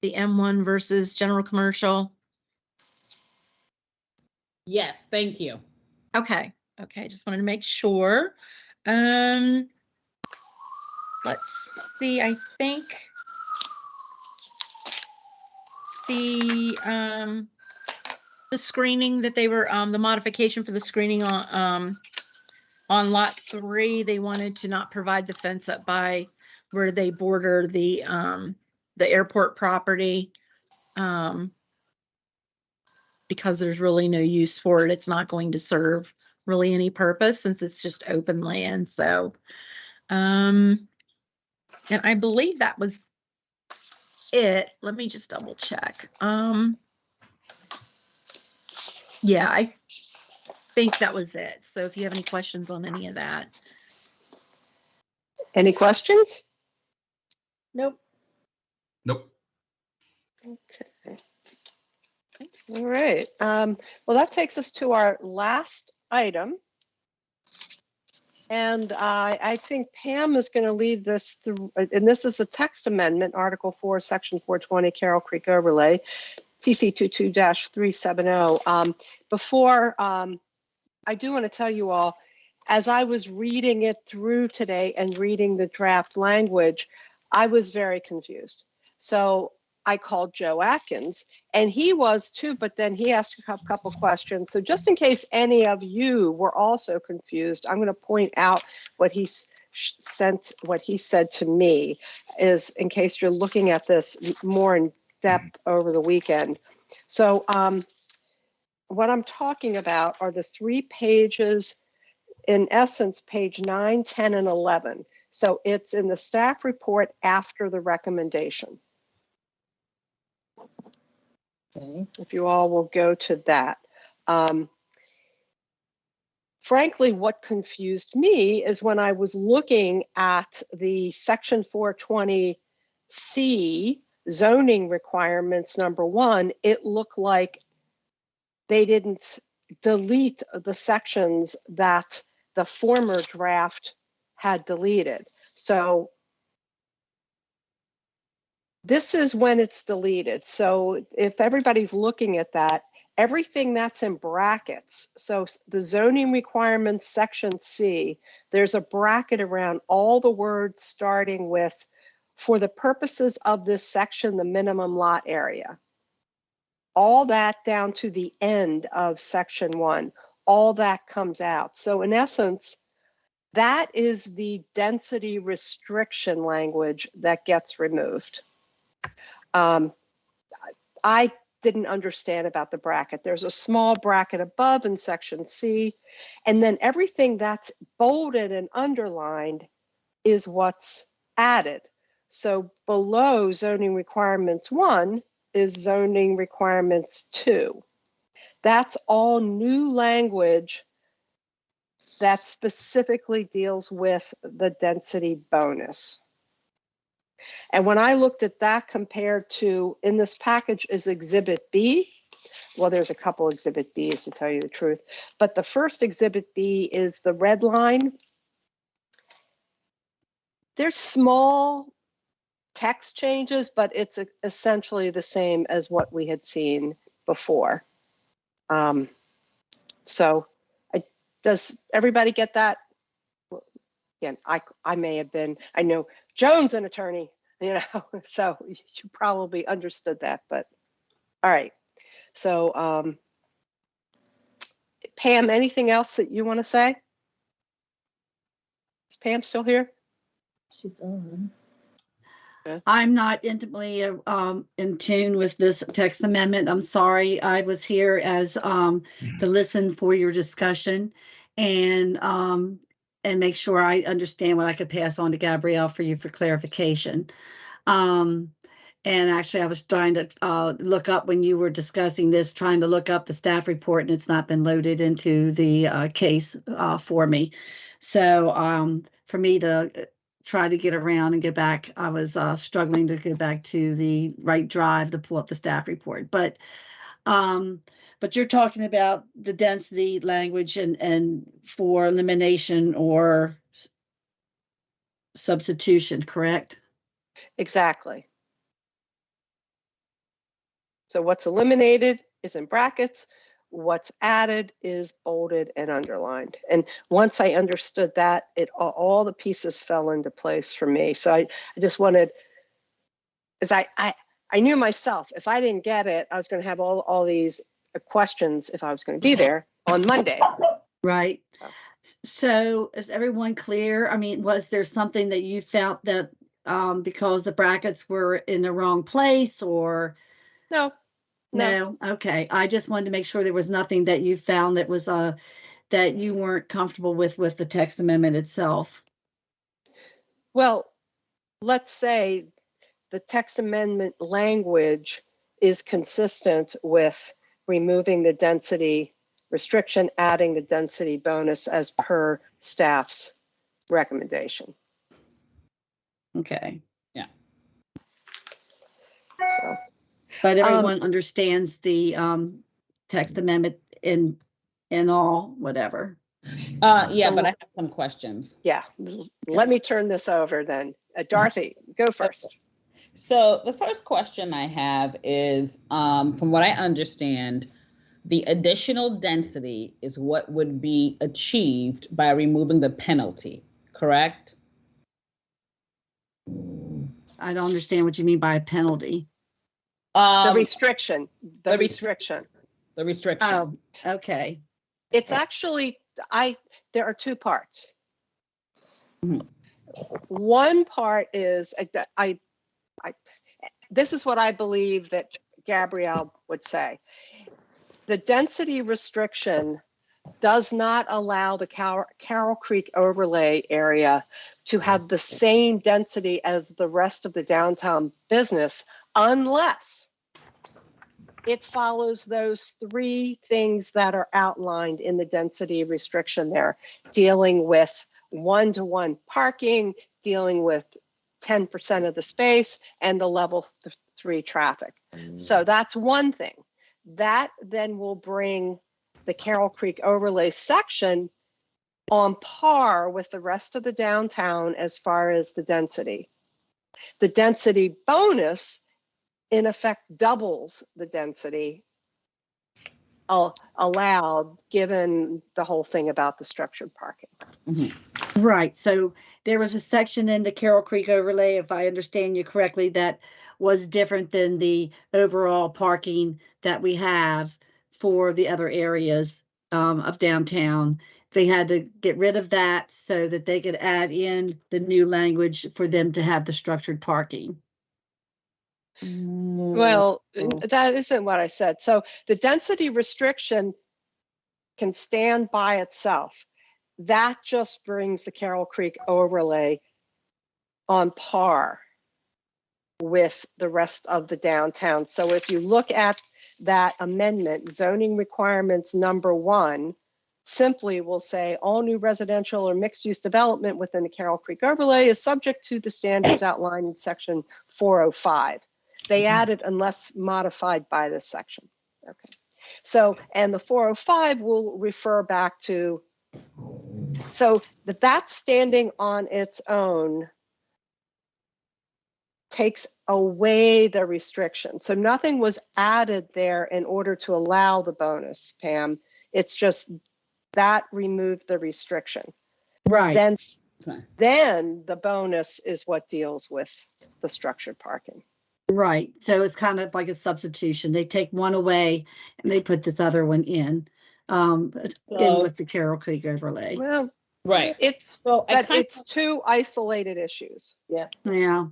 [SPEAKER 8] the M1 versus general commercial?
[SPEAKER 4] Yes, thank you.
[SPEAKER 8] Okay. Just wanted to make sure. Let's see, I think the screening that they were, the modification for the screening on lot 3, they wanted to not provide the fence up by where they border the airport property. because there's really no use for it. It's not going to serve really any purpose since it's just open land. So, and I believe that was it. Let me just double check. Yeah, I think that was it. So if you have any questions on any of that.
[SPEAKER 1] Any questions?
[SPEAKER 6] Nope.
[SPEAKER 3] Nope.
[SPEAKER 1] Okay. All right. Well, that takes us to our last item. And I think Pam is going to lead this through, and this is the text amendment, Article 4, Section 420, Carroll Creek Overlay, PC 22-370. Before, I do want to tell you all, as I was reading it through today and reading the draft language, I was very confused. So I called Joe Atkins, and he was too, but then he asked a couple questions. So just in case any of you were also confused, I'm going to point out what he what he said to me, is in case you're looking at this more in depth over the weekend. So what I'm talking about are the 3 pages, in essence, page 9, 10, and 11. So it's in the staff report after the recommendation.
[SPEAKER 6] Okay.
[SPEAKER 1] If you all will go to that. Frankly, what confused me is when I was looking at the Section 420C zoning requirements, number 1, it looked like they didn't delete the sections that the former draft had deleted. So this is when it's deleted. So if everybody's looking at that, everything that's in brackets, so the zoning requirements section C, there's a bracket around all the words starting with, for the purposes of this section, the minimum lot area. All that down to the end of section 1, all that comes out. So in essence, that is the density restriction language that gets removed. I didn't understand about the bracket. There's a small bracket above in section C, and then everything that's bolded and underlined is what's added. So below zoning requirements 1 is zoning requirements 2. That's all new language that specifically deals with the density bonus. And when I looked at that compared to, in this package is Exhibit B. Well, there's a couple Exhibit Bs to tell you the truth, but the first Exhibit B is the red line. There's small text changes, but it's essentially the same as what we had seen before. So does everybody get that? Again, I may have been, I know Joan's an attorney, you know, so you probably understood that, but all right. So Pam, anything else that you want to say? Is Pam still here?
[SPEAKER 6] She's on.
[SPEAKER 2] I'm not intimately in tune with this text amendment. I'm sorry. I was here as to listen for your discussion and make sure I understand what I could pass on to Gabrielle for you for clarification. And actually, I was trying to look up when you were discussing this, trying to look up the staff report, and it's not been loaded into the case for me. So for me to try to get around and get back, I was struggling to get back to the right drive to pull up the staff report. But you're talking about the density language and for elimination or substitution, correct?
[SPEAKER 1] Exactly. So what's eliminated is in brackets. What's added is bolded and underlined. And once I understood that, all the pieces fell into place for me. So I just wanted, because I knew myself, if I didn't get it, I was going to have all these questions if I was going to be there on Monday.
[SPEAKER 2] Right. So is everyone clear? I mean, was there something that you felt that because the brackets were in the wrong place or?
[SPEAKER 1] No,
[SPEAKER 2] No, okay. I just wanted to make sure there was nothing that you found that was that you weren't comfortable with the text amendment itself.
[SPEAKER 1] Well, let's say the text amendment language is consistent with removing the density restriction, adding the density bonus as per staff's recommendation.
[SPEAKER 2] Okay.
[SPEAKER 1] So,
[SPEAKER 2] But everyone understands the text amendment in all, whatever.
[SPEAKER 4] Yeah,
[SPEAKER 1] So-
[SPEAKER 4] but I have some questions.
[SPEAKER 1] yeah, let me turn this over then. Dorothy, go first.
[SPEAKER 4] So the first question I have is, from what I understand, the additional density is what would be achieved by removing the penalty, correct?
[SPEAKER 2] I don't understand what you mean by a penalty.
[SPEAKER 1] The restriction, the
[SPEAKER 4] the
[SPEAKER 1] restriction.
[SPEAKER 4] The restriction.
[SPEAKER 2] Oh, okay.
[SPEAKER 1] It's actually, there are two parts.
[SPEAKER 4] Mhm.
[SPEAKER 1] One part is, this is what I believe that Gabrielle would say. The density restriction does not allow the Carroll Creek overlay area to have the same density as the rest of the downtown business unless it follows those three things that are outlined in the density restriction there, dealing with one-to-one parking, dealing with 10% of the space, and the level 3 traffic. So that's one thing. That then will bring the Carroll Creek overlay section on par with the rest of the downtown as far as the density. The density bonus, in effect, doubles the density allowed, given the whole thing about the structured parking.
[SPEAKER 4] Mhm.
[SPEAKER 2] Right. So there was a section in the Carroll Creek overlay, if I understand you correctly, that was different than the overall parking that we have for the other areas of downtown. They had to get rid of that so that they could add in the new language for them to have the structured parking.
[SPEAKER 1] Well, that isn't what I said. So the density restriction can stand by itself. That just brings the Carroll Creek overlay on par with the rest of the downtown. So if you look at that amendment, zoning requirements number 1 simply will say all new residential or mixed-use development within the Carroll Creek overlay is subject to the standards outlined in section 405. They added unless modified by this section. Okay. So, and the 405 will refer back to, so that standing on its own takes away the restriction. So nothing was added there in order to allow the bonus, Pam. It's just that removed the restriction.
[SPEAKER 2] Right.
[SPEAKER 1] Then the bonus is what deals with the structured parking.
[SPEAKER 2] Right. So it's kind of like a substitution. They take one away and they put this other one in with the Carroll Creek overlay.
[SPEAKER 1] Well,
[SPEAKER 4] Right.
[SPEAKER 1] it's it's two isolated issues.
[SPEAKER 6] Yeah.
[SPEAKER 2] Yeah.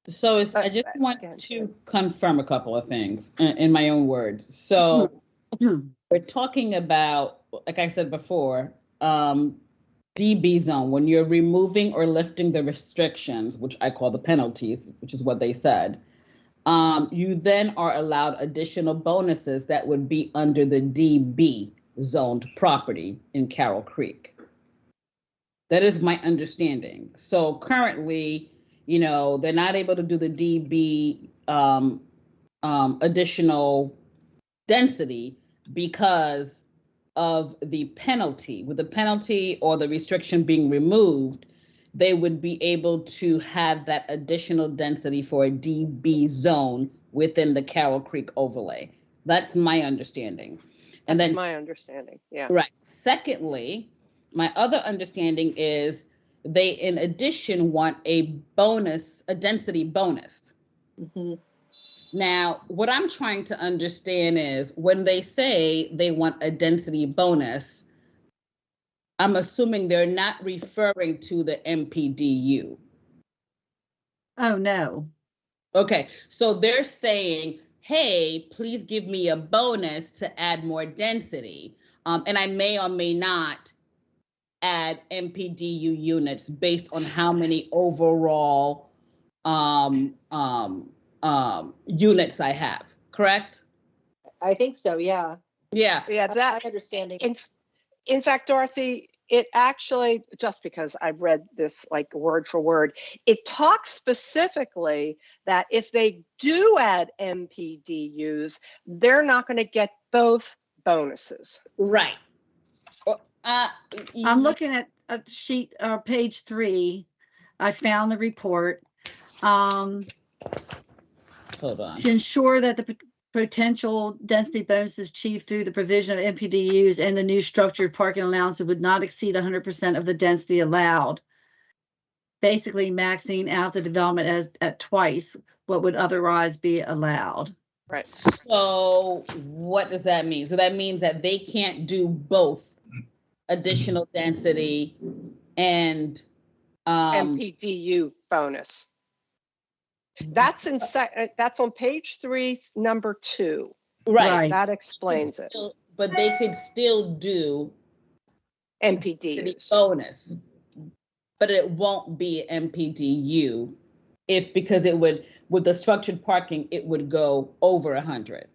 [SPEAKER 4] So I just
[SPEAKER 1] Go
[SPEAKER 4] want
[SPEAKER 1] ahead.
[SPEAKER 4] to confirm a couple of things in my own words. So we're talking about, like I said before, DB zone, when you're removing or lifting the restrictions, which I call the penalties, which is what they said, you then are allowed additional bonuses that would be under the DB zoned property in Carroll Creek. That is my understanding. So currently, they're not able to do the DB additional density because of the penalty. With the penalty or the restriction being removed, they would be able to have that additional density for a DB zone within the Carroll Creek overlay. That's my understanding. And then
[SPEAKER 1] My understanding, yeah.
[SPEAKER 4] right. Secondly, my other understanding is they, in addition, want a bonus, a density bonus.
[SPEAKER 6] Mm-hmm.
[SPEAKER 4] Now, what I'm trying to understand is when they say they want a density bonus, I'm assuming they're not referring to the MPDU.
[SPEAKER 2] Oh, no.
[SPEAKER 4] Okay, so they're saying, hey, please give me a bonus to add more density. And I may or may not add MPDU units based on how many overall units I have, correct?
[SPEAKER 6] I think so, yeah.
[SPEAKER 4] Yeah.
[SPEAKER 1] Yeah,
[SPEAKER 6] That's
[SPEAKER 1] that,
[SPEAKER 6] my understanding.
[SPEAKER 1] in fact, Dorothy, it actually, just because I've read this like word for word, it talks specifically that if they do add MPDUs, they're not going to get both bonuses.
[SPEAKER 4] Right.
[SPEAKER 2] I'm looking at a sheet, page 3. I found the report.
[SPEAKER 4] Hold on.
[SPEAKER 2] To ensure that the potential density bonuses achieved through the provision of MPDUs and the new structured parking allowances would not exceed 100% of the density allowed. Basically maxing out the development as at twice what would otherwise be allowed.
[SPEAKER 1] Right.
[SPEAKER 4] So what does that mean? So that means that they can't do both additional density and
[SPEAKER 1] MPDU bonus. That's that's on page 3, number 2.
[SPEAKER 4] right.
[SPEAKER 1] That explains it.
[SPEAKER 4] But they could still do
[SPEAKER 1] MPDUs.
[SPEAKER 4] bonus, but it won't be MPDU because it would, with the structured parking, it would go over 100.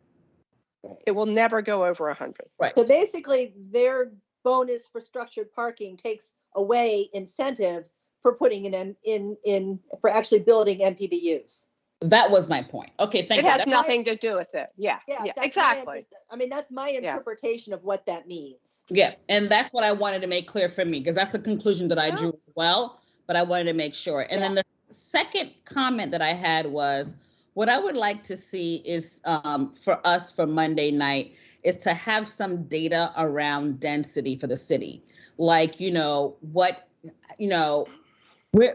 [SPEAKER 1] It will never go over 100.
[SPEAKER 4] Right.
[SPEAKER 6] So basically, their bonus for structured parking takes away incentive for putting for actually building MPDUs.
[SPEAKER 4] That was my point. Okay, thank
[SPEAKER 1] It
[SPEAKER 4] you.
[SPEAKER 1] has
[SPEAKER 4] That's
[SPEAKER 1] nothing to do with it. Yeah,
[SPEAKER 6] Yeah, that's
[SPEAKER 1] exactly.
[SPEAKER 6] I mean, that's my interpretation of what that means.
[SPEAKER 4] Yeah, and that's what I wanted to make clear for me, because that's the conclusion that I drew as well, but I wanted to make sure. And then the second comment that I had was, what I would like to see is for us for Monday night is to have some data around density for the city. Like,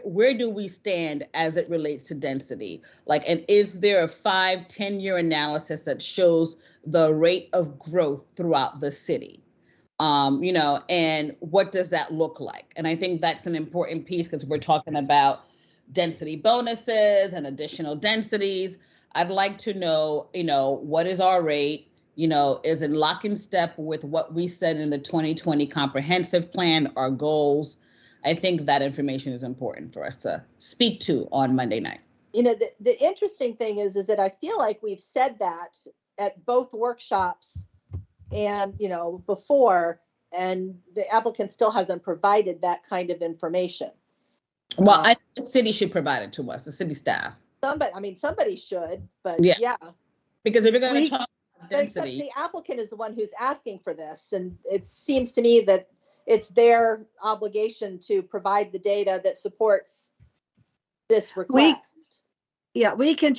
[SPEAKER 4] where do we stand as it relates to density? Like, and is there a 5-10 year analysis that shows the rate of growth throughout the city? And what does that look like? And I think that's an important piece, because we're talking about density bonuses and additional densities. I'd like to know, what is our rate? Is it lock in step with what we said in the 2020 comprehensive plan, our goals? I think that information is important for us to speak to on Monday night.
[SPEAKER 6] The interesting thing is that I feel like we've said that at both workshops and, before, and the applicant still hasn't provided that kind of information.
[SPEAKER 4] Well, I think the city should provide it to us, the city staff.
[SPEAKER 6] Somebody should, but yeah.
[SPEAKER 4] Because if you're going to talk about density.
[SPEAKER 6] But the applicant is the one who's asking for this. And it seems to me that it's their obligation to provide the data that supports this request.
[SPEAKER 2] We can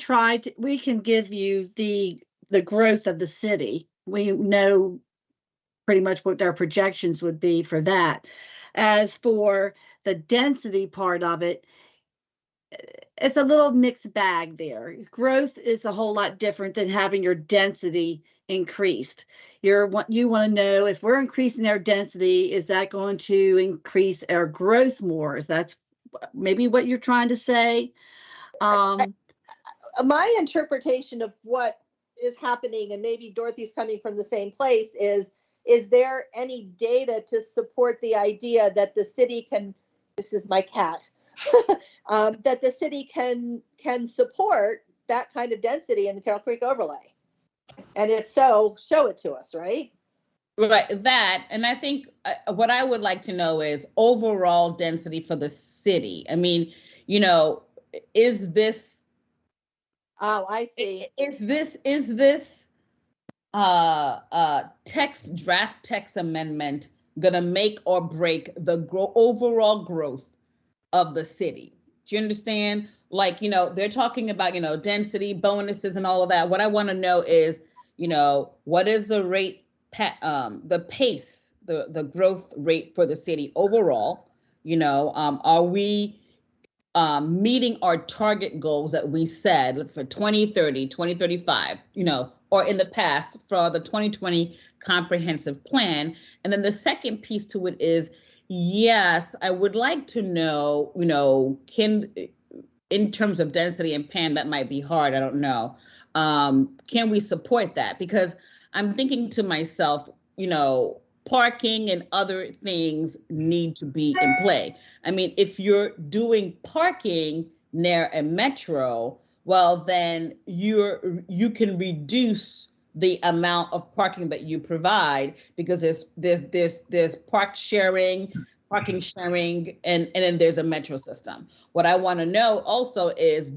[SPEAKER 2] we can give you the growth of the city. We know pretty much what their projections would be for that. As for the density part of it, it's a little mixed bag there. Growth is a whole lot different than having your density increased. You want to know, if we're increasing our density, is that going to increase our growth more? Is that maybe what you're trying to say?
[SPEAKER 6] My interpretation of what is happening, and maybe Dorothy's coming from the same place, is there any data to support the idea that the city can, this is my cat, that the city can support that kind of density in the Carroll Creek overlay? And if so, show it to us, right?
[SPEAKER 4] Right, that, and I think what I would like to know is overall density for the city. I mean, is this?
[SPEAKER 6] Oh, I see.
[SPEAKER 4] Is this draft text amendment gonna make or break the overall growth of the city? Do you understand? Like, they're talking about, density, bonuses and all of that. What I want to know is, what is the rate, the pace, the growth rate for the city overall? Are we meeting our target goals that we said for 2030, 2035, or in the past for the 2020 comprehensive plan? And then the second piece to it is, yes, I would like to know, in terms of density, and Pam, that might be hard, I don't know. Can we support that? Because I'm thinking to myself, parking and other things need to be in play. I mean, if you're doing parking near a metro, well, then you can reduce the amount of parking that you provide, because there's parking sharing, and then there's a metro system. What I want to know also is,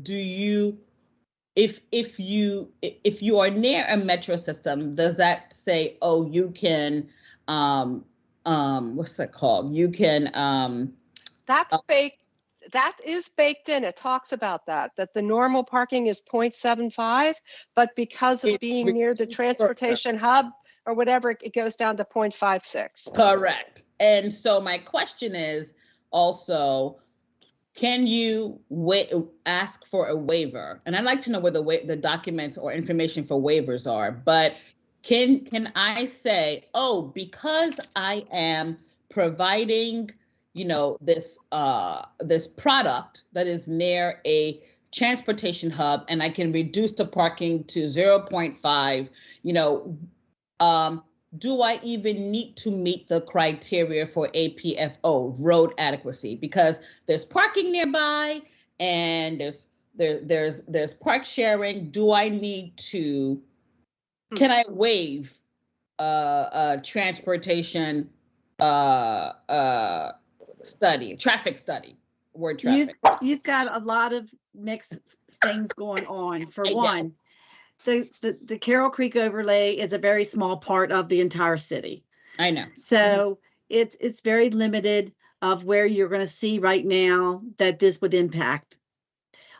[SPEAKER 4] if you are near a metro system, does that say, oh, you can what's that called? You can
[SPEAKER 1] That's baked. That is baked in. It talks about that the normal parking is 0.75, but because of being near the transportation hub or whatever, it goes down to 0.56.
[SPEAKER 4] Correct. And so my question is also, can you ask for a waiver? And I'd like to know where the documents or information for waivers are, but can I say, oh, because I am providing, this product that is near a transportation hub, and I can reduce the parking to 0.5, do I even need to meet the criteria for APFO, road adequacy? Because there's parking nearby and there's park sharing. Do I need to, can I waive transportation traffic study, word traffic?
[SPEAKER 2] You've got a lot of mixed things going on. For one, the Carroll Creek overlay is a very small part of the entire city.
[SPEAKER 4] I know.
[SPEAKER 2] So it's very limited of where you're going to see right now that this would impact.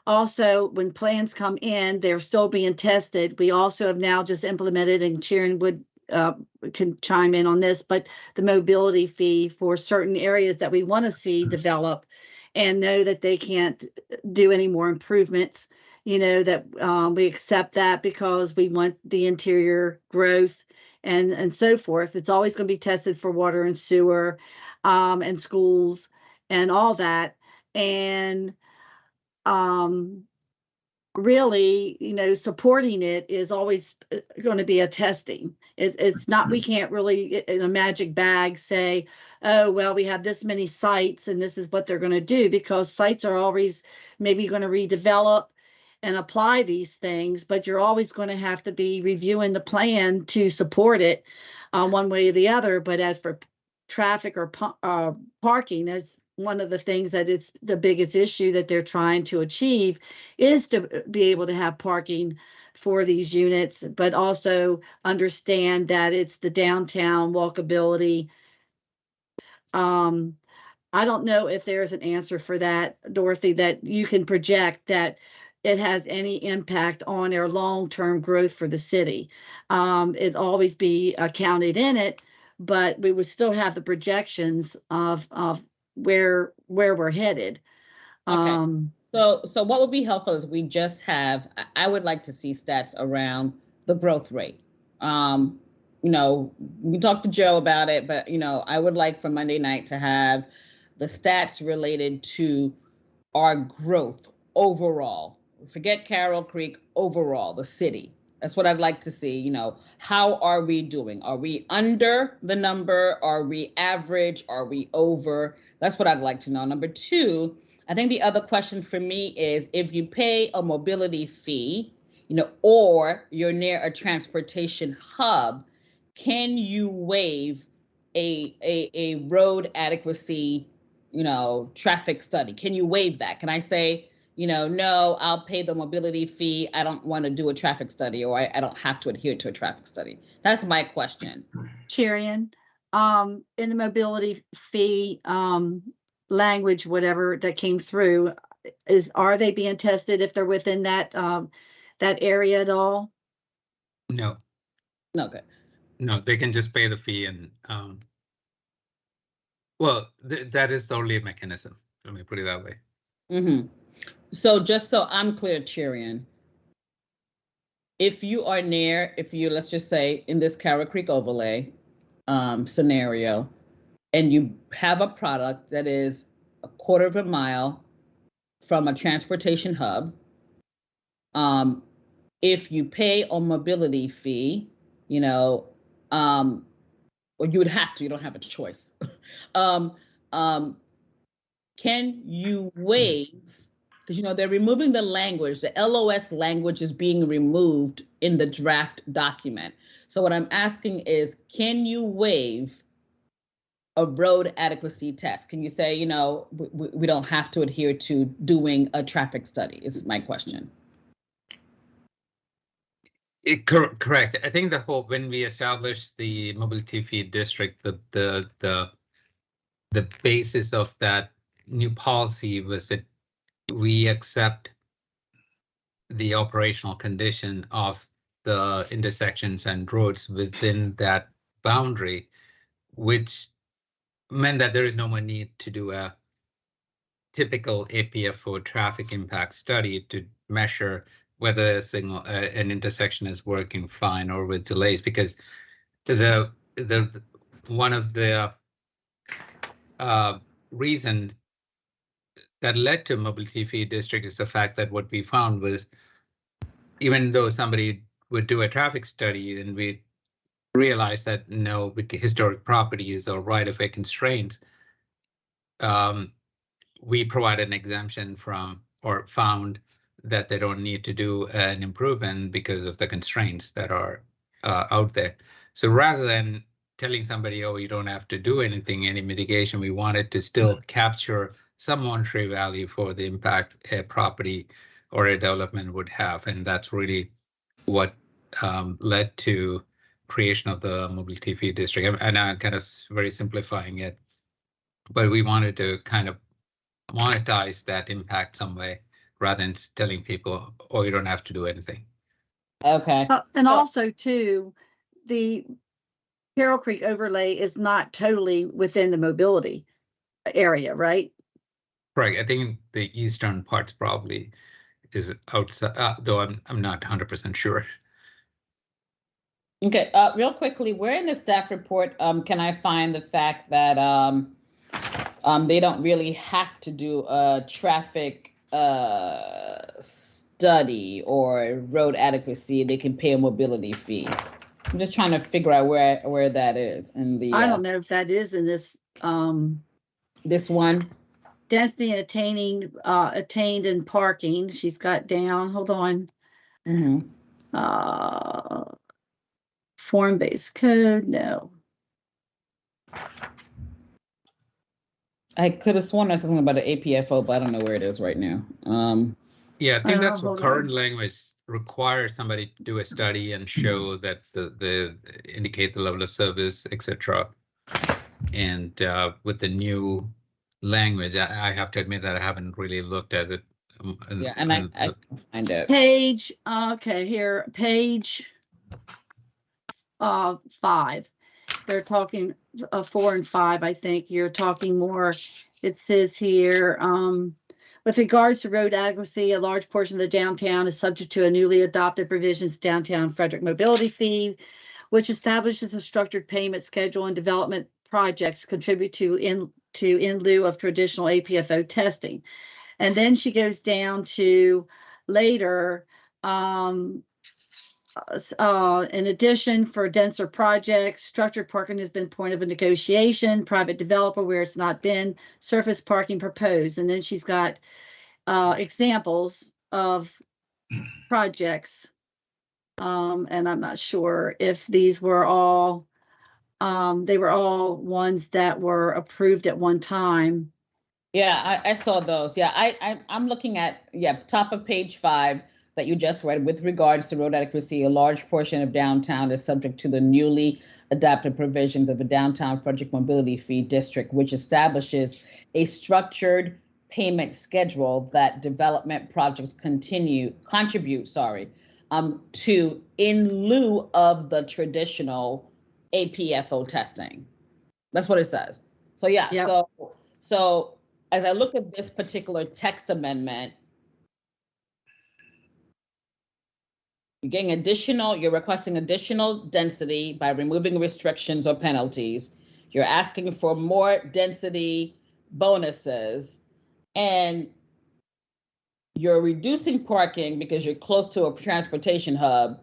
[SPEAKER 2] Also, when plans come in, they're still being tested. We also have now just implemented, and Sharon can chime in on this, but the mobility fee for certain areas that we want to see develop and know that they can't do any more improvements, that we accept that because we want the interior growth and so forth. It's always going to be tested for water and sewer and schools and all that. And really, supporting it is always going to be a testing. It's not, we can't really in a magic bag say, oh, well, we have this many sites and this is what they're going to do, because sites are always maybe going to redevelop and apply these things, but you're always going to have to be reviewing the plan to support it one way or the other. But as for traffic or parking, that's one of the things that it's the biggest issue that they're trying to achieve, is to be able to have parking for these units, but also understand that it's the downtown walkability. I don't know if there's an answer for that, Dorothy, that you can project that it has any impact on our long-term growth for the city. It'd always be counted in it, but we would still have the projections of where we're headed.
[SPEAKER 4] Okay. So what would be helpful is I would like to see stats around the growth rate. We talked to Joe about it, but I would like for Monday night to have the stats related to our growth overall. Forget Carroll Creek, overall, the city. That's what I'd like to see. How are we doing? Are we under the number? Are we average? Are we over? That's what I'd like to know. Number two, I think the other question for me is, if you pay a mobility fee, or you're near a transportation hub, can you waive a road adequacy, traffic study? Can you waive that? Can I say, no, I'll pay the mobility fee. I don't want to do a traffic study, or I don't have to adhere to a traffic study. That's my question.
[SPEAKER 2] Cherian, in the mobility fee language, whatever that came through, are they being tested if they're within that area at all?
[SPEAKER 7] No.
[SPEAKER 4] No, good.
[SPEAKER 7] No, they can just pay the fee, and that is the only mechanism. Let me put it that way.
[SPEAKER 4] Mm-hmm. So just so I'm clear, Cherian, if let's just say in this Carroll Creek overlay scenario, and you have a product that is a quarter of a mile from a transportation hub, if you pay a mobility fee, you know, or you would have to, you don't have a choice. Can you waive, because, you know, they're removing the language, the LOS language is being removed in the draft document. So what I'm asking is, can you waive a road adequacy test? Can you say, you know, we don't have to adhere to doing a traffic study, is my question.
[SPEAKER 7] Correct. I think when we established the mobility fee district, the basis of that new policy was that we accept the operational condition of the intersections and roads within that boundary, which meant that there is no more need to do a typical APFO traffic impact study to measure whether an intersection is working fine or with delays, because one of the reasons that led to mobility fee district is the fact that what we found was, even though somebody would do a traffic study and we realized that no, with the historic properties or right-of-way constraints, we provide an exemption from, or found that they don't need to do an improvement because of the constraints that are out there. So rather than telling somebody, oh, you don't have to do anything, any mitigation, we wanted to still capture some monetary value for the impact a property or a development would have. And that's really what led to creation of the mobility fee district. And I'm kind of very simplifying it, but we wanted to kind of monetize that impact some way rather than telling people, oh, you don't have to do anything.
[SPEAKER 4] Okay.
[SPEAKER 2] And also too, the Carroll Creek overlay is not totally within the mobility area, right?
[SPEAKER 7] Right. I think the eastern parts probably is outside, though I'm not 100% sure.
[SPEAKER 4] Okay. Real quickly, where in the staff report can I find the fact that they don't really have to do a traffic study or road adequacy? They can pay a mobility fee. I'm just trying to figure out where that is in the.
[SPEAKER 2] I don't know if that is in this.
[SPEAKER 4] This one.
[SPEAKER 2] Density attained in parking. She's got down. Hold on.
[SPEAKER 4] Mm-hmm.
[SPEAKER 2] Form-based code. No.
[SPEAKER 4] I could have sworn there's something about an APFO, but I don't know where it is right now.
[SPEAKER 7] Yeah, I think that's what
[SPEAKER 2] hold
[SPEAKER 7] current
[SPEAKER 2] on.
[SPEAKER 7] language requires somebody to do a study and show that the indicate the level of service, etc. And with the new language, I have to admit that I haven't really looked at it.
[SPEAKER 4] Yeah, and I can find it.
[SPEAKER 2] Page, okay, here, page 5. They're talking 4 and 5, I think. You're talking more. It says here, with regards to road adequacy, a large portion of the downtown is subject to a newly adopted provisions downtown Frederick mobility fee, which establishes a structured payment schedule and development projects contribute to in lieu of traditional APFO testing. And then she goes down to later, in addition, for denser projects, structured parking has been point of a negotiation, private developer where it's not been, surface parking proposed. And then she's got examples of projects. And I'm not sure if these were all, they were all ones that were approved at one time.
[SPEAKER 4] Yeah, I saw those. Yeah, I'm looking at, top of page 5 that you just read. With regards to road adequacy, a large portion of downtown is subject to the newly adopted provisions of the Downtown Frederick Mobility Fee District, which establishes a structured payment schedule that development projects contribute to in lieu of the traditional APFO testing. That's what it says. So yeah, yep. So as I look at this particular text amendment, you're requesting additional density by removing restrictions or penalties. You're asking for more density bonuses. And you're reducing parking because you're close to a transportation hub,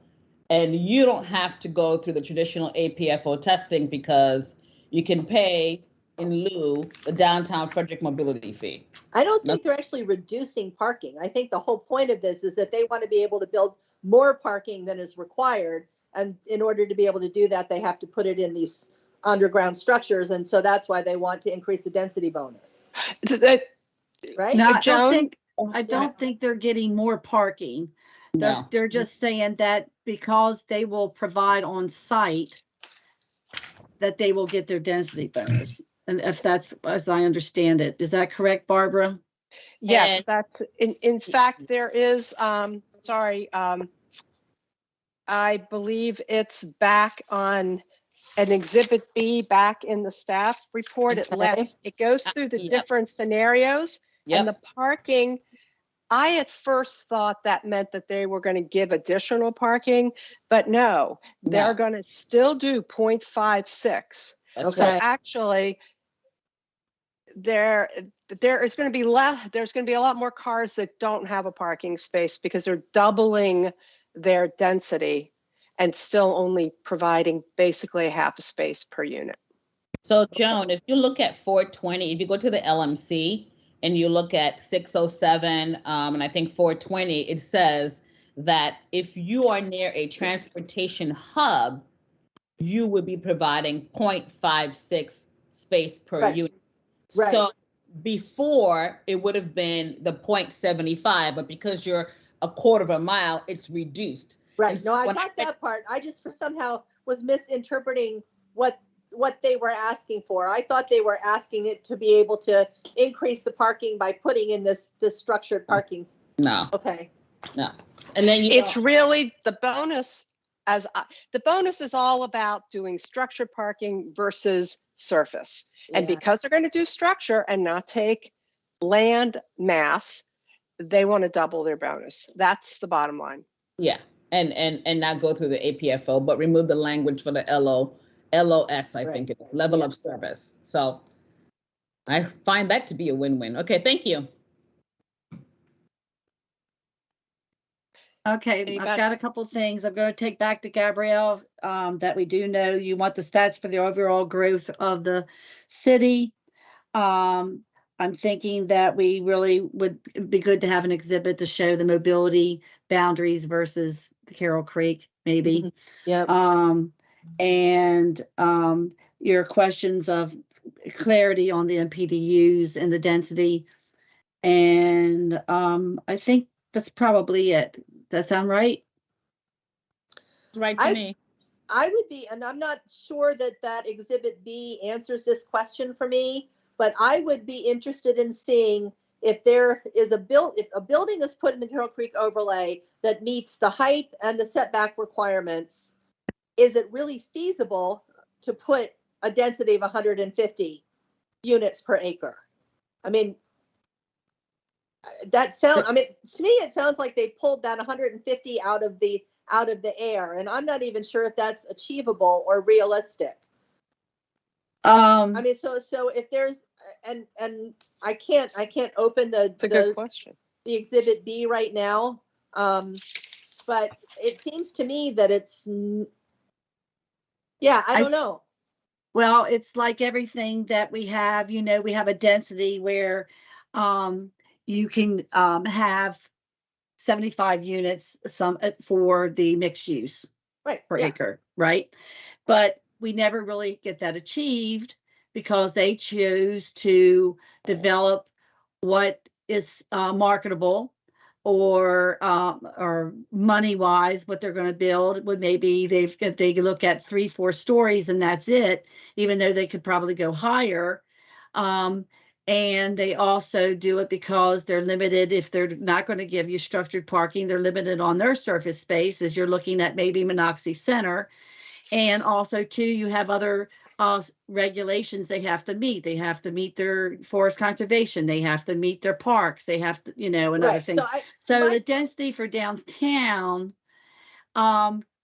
[SPEAKER 4] and you don't have to go through the traditional APFO testing because you can pay in lieu the downtown Frederick mobility fee.
[SPEAKER 6] I don't think they're actually reducing parking. I think the whole point of this is that they want to be able to build more parking than is required. And in order to be able to do that, they have to put it in these underground structures. And so that's why they want to increase the density bonus. Right?
[SPEAKER 2] No,
[SPEAKER 1] Joan?
[SPEAKER 2] I don't think they're getting more parking.
[SPEAKER 4] No.
[SPEAKER 2] They're just saying that because they will provide on site, that they will get their density bonus. And if that's, as I understand it, is that correct, Barbara?
[SPEAKER 1] Yes,
[SPEAKER 4] And-
[SPEAKER 1] that's, in fact, there is, I believe it's back on an Exhibit B back in the staff report.
[SPEAKER 6] Okay.
[SPEAKER 1] It goes through the
[SPEAKER 4] Yep.
[SPEAKER 1] different scenarios and the
[SPEAKER 4] Yep.
[SPEAKER 1] parking. I at first thought that meant that they were going to give additional parking, but no, they're
[SPEAKER 4] No.
[SPEAKER 1] going to still do 0.56.
[SPEAKER 4] That's
[SPEAKER 1] So
[SPEAKER 6] Okay.
[SPEAKER 4] right.
[SPEAKER 1] actually, there is going to be less. There's going to be a lot more cars that don't have a parking space because they're doubling their density and still only providing basically a half a space per unit.
[SPEAKER 4] So Joan, if you look at 420, if you go to the LMC and you look at 607, and I think 420, it says that if you are near a transportation hub, you would be providing 0.56 space per
[SPEAKER 6] Right.
[SPEAKER 4] unit.
[SPEAKER 6] Right.
[SPEAKER 4] So before it would have been the 0.75, but because you're a quarter of a mile, it's reduced.
[SPEAKER 6] Right.
[SPEAKER 4] And
[SPEAKER 6] No, I
[SPEAKER 4] when
[SPEAKER 6] got that part. I just for somehow was misinterpreting what they were asking for. I thought they were asking it to be able to increase the parking by putting in this structured parking.
[SPEAKER 4] No,
[SPEAKER 6] Okay.
[SPEAKER 4] no. And then you
[SPEAKER 1] It's really the bonus. The bonus is all about doing structured parking versus surface. And
[SPEAKER 6] Yeah.
[SPEAKER 1] because they're going to do structure and not take land mass, they want to double their bonus. That's the bottom line.
[SPEAKER 4] yeah, and not go through the APFO, but remove the language for the LOS, I think
[SPEAKER 6] Right.
[SPEAKER 4] it is, level
[SPEAKER 6] Yeah.
[SPEAKER 4] of service. So I find that to be a win-win. Okay, thank you.
[SPEAKER 2] Okay,
[SPEAKER 1] Anybody?
[SPEAKER 2] I've got a couple things I'm going to take back to Gabrielle, that we do know you want the stats for the overall growth of the city. I'm thinking that we really would be good to have an exhibit to show the mobility boundaries versus the Carroll Creek, maybe.
[SPEAKER 6] Yep.
[SPEAKER 2] And your questions of clarity on the MPDUs and the density. And I think that's probably it. Does that sound right?
[SPEAKER 4] It's right to
[SPEAKER 6] I-
[SPEAKER 4] me.
[SPEAKER 6] I would be, and I'm not sure that Exhibit B answers this question for me, but I would be interested in seeing if there is if a building is put in the Carroll Creek overlay that meets the height and the setback requirements, is it really feasible to put a density of 150 units per acre? I mean, to me, it sounds like they pulled that 150 out of the air, and I'm not even sure if that's achievable or realistic. I mean, so if there's and I can't open
[SPEAKER 1] It's a good question.
[SPEAKER 6] the Exhibit B right now, but it seems to me that it's I don't know.
[SPEAKER 2] Well, it's like everything that we have, we have a density where you can have 75 units for the mixed use
[SPEAKER 6] Right.
[SPEAKER 2] per
[SPEAKER 6] Yeah.
[SPEAKER 2] acre, right? But we never really get that achieved because they choose to develop what is marketable or money wise, what they're going to build would maybe they look at 3-4 stories and that's it, even though they could probably go higher. And they also do it because they're limited. If they're not going to give you structured parking, they're limited on their surface space as you're looking at maybe Monocacy Center. And also too, you have other regulations they have to meet. They have to meet their forest conservation. They have to meet their parks. They have to, and other
[SPEAKER 6] Right.
[SPEAKER 2] things.
[SPEAKER 6] So
[SPEAKER 2] So the density for downtown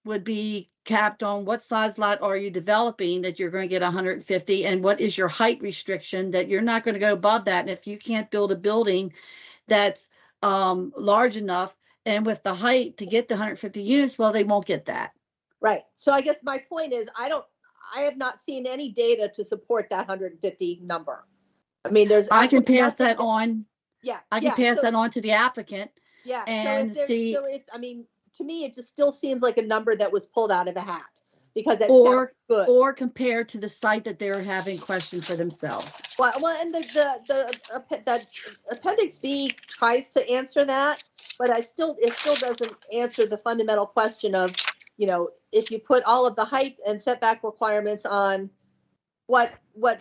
[SPEAKER 2] would be capped on what size lot are you developing that you're going to get 150, and what is your height restriction that you're not going to go above that. And if you can't build a building that's large enough. And with the height to get the 150 units, well, they won't get that.
[SPEAKER 6] Right. So I guess my point is, I have not seen any data to support that 150 number. I mean, there's.
[SPEAKER 2] I can
[SPEAKER 6] absolutely
[SPEAKER 2] pass
[SPEAKER 6] nothing
[SPEAKER 2] that on.
[SPEAKER 6] Yeah.
[SPEAKER 2] I can pass that on to the applicant.
[SPEAKER 6] Yeah.
[SPEAKER 2] and
[SPEAKER 6] so if
[SPEAKER 2] see-
[SPEAKER 6] So if, I mean, to me, it just still seems like a number that was pulled out of a hat because it
[SPEAKER 2] Or-
[SPEAKER 6] sounds good.
[SPEAKER 2] Or compared to the site that they're having questioned for themselves.
[SPEAKER 6] Well, and the appendix B tries to answer that, but it still doesn't answer the fundamental question of, if you put all of the height and setback requirements on what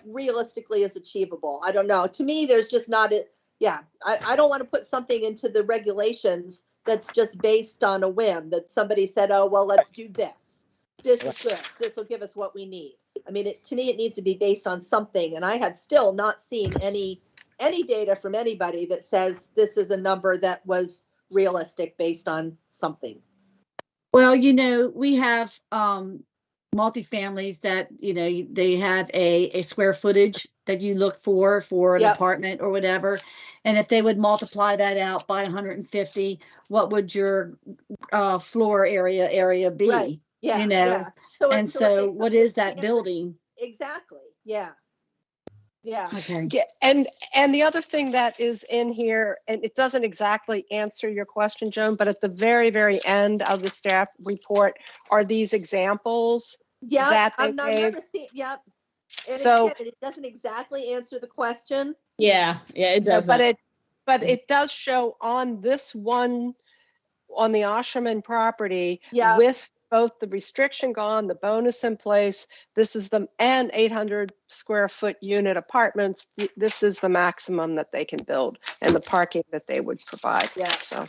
[SPEAKER 6] realistically is achievable. I don't know. To me, there's just not it. Yeah, I don't want to put something into the regulations that's just based on a whim that somebody said, oh, well, let's do this. This is good. This will give us what we need. I mean, to me, it needs to be based on something. And I had still not seen any data from anybody that says this is a number that was realistic based on something.
[SPEAKER 2] Well, we have multifamilies that, they have a square footage that you look for an
[SPEAKER 6] Yep.
[SPEAKER 2] apartment or whatever. And if they would multiply that out by 150, what would your floor area be?
[SPEAKER 6] Right. Yeah.
[SPEAKER 2] You know,
[SPEAKER 6] yeah. So
[SPEAKER 2] And
[SPEAKER 6] if
[SPEAKER 2] so
[SPEAKER 6] they
[SPEAKER 2] what
[SPEAKER 6] took
[SPEAKER 2] is
[SPEAKER 6] the
[SPEAKER 2] that
[SPEAKER 6] standard-
[SPEAKER 2] building?
[SPEAKER 6] Exactly. Yeah. Yeah.
[SPEAKER 2] Okay.
[SPEAKER 1] Yeah, and the other thing that is in here, and it doesn't exactly answer your question, Joan, but at the very, very end of the staff report are these examples.
[SPEAKER 6] Yeah.
[SPEAKER 1] That they
[SPEAKER 6] I've
[SPEAKER 1] gave.
[SPEAKER 6] never seen. Yep. And
[SPEAKER 1] So-
[SPEAKER 6] again, it doesn't exactly answer the question.
[SPEAKER 4] Yeah, it does.
[SPEAKER 1] But it does show on this one, on the Osherman property,
[SPEAKER 6] Yeah.
[SPEAKER 1] with both the restriction gone, the bonus in place, and 800 square foot unit apartments, this is the maximum that they can build and the parking that they would provide.
[SPEAKER 6] Yeah.
[SPEAKER 1] So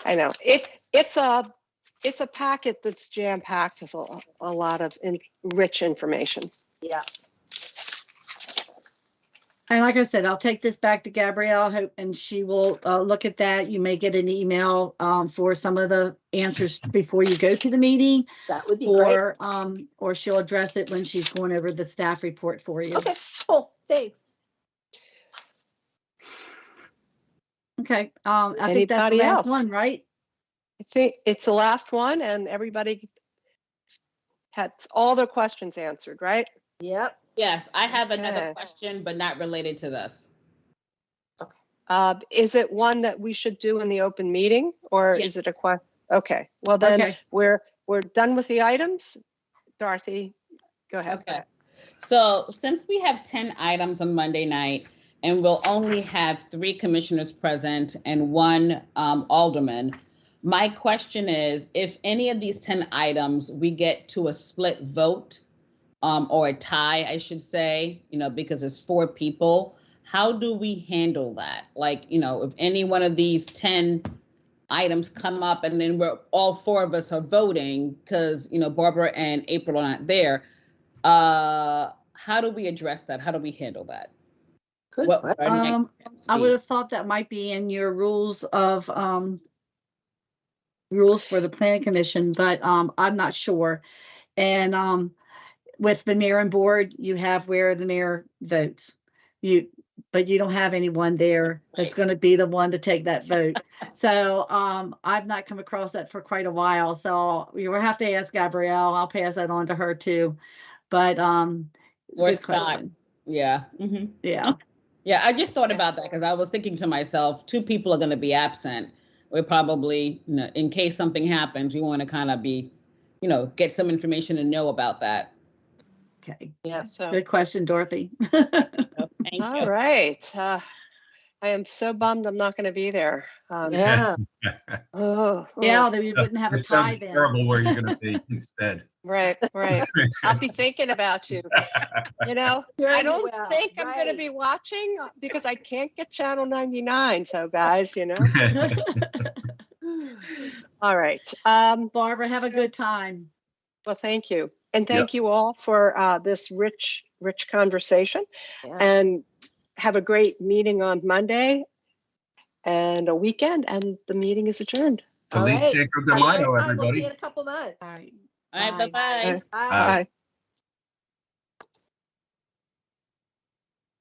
[SPEAKER 1] I know it's a packet that's jam packed with a lot of rich information.
[SPEAKER 6] Yeah.
[SPEAKER 2] And like I said, I'll take this back to Gabrielle and she will look at that. You may get an email for some of the answers before you go to the meeting,
[SPEAKER 6] That would be great.
[SPEAKER 2] or she'll address it when she's going over the staff report for you.
[SPEAKER 6] Okay. Cool. Thanks.
[SPEAKER 2] Okay. I think that's the
[SPEAKER 1] Anybody
[SPEAKER 2] last
[SPEAKER 1] else?
[SPEAKER 2] one, right?
[SPEAKER 1] I think it's the last one and everybody had all their questions answered, right?
[SPEAKER 6] Yep.
[SPEAKER 4] Yes, I have another
[SPEAKER 1] Okay.
[SPEAKER 4] question, but not related to this.
[SPEAKER 1] Is it one that we should do in the open meeting or
[SPEAKER 4] Yeah.
[SPEAKER 1] is it a question? Okay, well then
[SPEAKER 2] Okay.
[SPEAKER 1] we're done with the items. Dorothy, go ahead.
[SPEAKER 4] Okay. So since we have 10 items on Monday night and we'll only have 3 commissioners present and 1 alderman, my question is, if any of these 10 items we get to a split vote, or a tie, I should say, because it's 4 people, how do we handle that? Like, if any one of these 10 items come up and then all 4 of us are voting because, Barbara and April are not there, how do we address that? How do we handle that?
[SPEAKER 6] Good.
[SPEAKER 4] What would our next steps
[SPEAKER 2] I
[SPEAKER 4] be?
[SPEAKER 2] would have thought that might be in your rules for the planning commission, but I'm not sure. And with the mayor and board, you have where the mayor votes. But you don't have anyone there that's
[SPEAKER 4] Right.
[SPEAKER 2] going to be the one to take that vote. So I've not come across that for quite a while. So we will have to ask Gabrielle. I'll pass that on to her too. But
[SPEAKER 4] Or
[SPEAKER 2] good
[SPEAKER 4] Scott.
[SPEAKER 2] question.
[SPEAKER 4] Yeah. Mhm.
[SPEAKER 2] Yeah.
[SPEAKER 4] Yeah, I just thought about that because I was thinking to myself, 2 people are going to be absent. We're probably, in case something happens, we want to kind of be, get some information and know about that.
[SPEAKER 2] Okay.
[SPEAKER 6] Yeah.
[SPEAKER 1] So,
[SPEAKER 2] Good question, Dorothy.
[SPEAKER 4] So, thank
[SPEAKER 1] all
[SPEAKER 4] you.
[SPEAKER 1] right. I am so bummed I'm not going to be there.
[SPEAKER 6] Yeah.
[SPEAKER 2] Yeah, then we wouldn't have a
[SPEAKER 3] It
[SPEAKER 2] tie
[SPEAKER 3] sounds
[SPEAKER 2] then.
[SPEAKER 3] terrible where you're going to be instead.
[SPEAKER 1] Right. I'll be thinking about you. I
[SPEAKER 6] Very
[SPEAKER 1] don't
[SPEAKER 6] well,
[SPEAKER 1] think I'm going to be
[SPEAKER 6] right.
[SPEAKER 1] watching because I can't get channel 99. So guys, all right.
[SPEAKER 2] Barbara, have a good time.
[SPEAKER 1] Well, thank you. And thank you all for this rich conversation.
[SPEAKER 6] Yeah.
[SPEAKER 1] And have a great meeting on Monday and a weekend. And the meeting is adjourned.
[SPEAKER 6] All
[SPEAKER 3] Feliz
[SPEAKER 6] right.
[SPEAKER 3] Cinco de
[SPEAKER 6] Have a great
[SPEAKER 3] Mayo,
[SPEAKER 6] time. We'll see
[SPEAKER 3] everybody.
[SPEAKER 6] you in a couple months.
[SPEAKER 2] All right.
[SPEAKER 4] All right,
[SPEAKER 2] Bye.
[SPEAKER 4] bye-bye.
[SPEAKER 6] Bye.
[SPEAKER 1] Bye.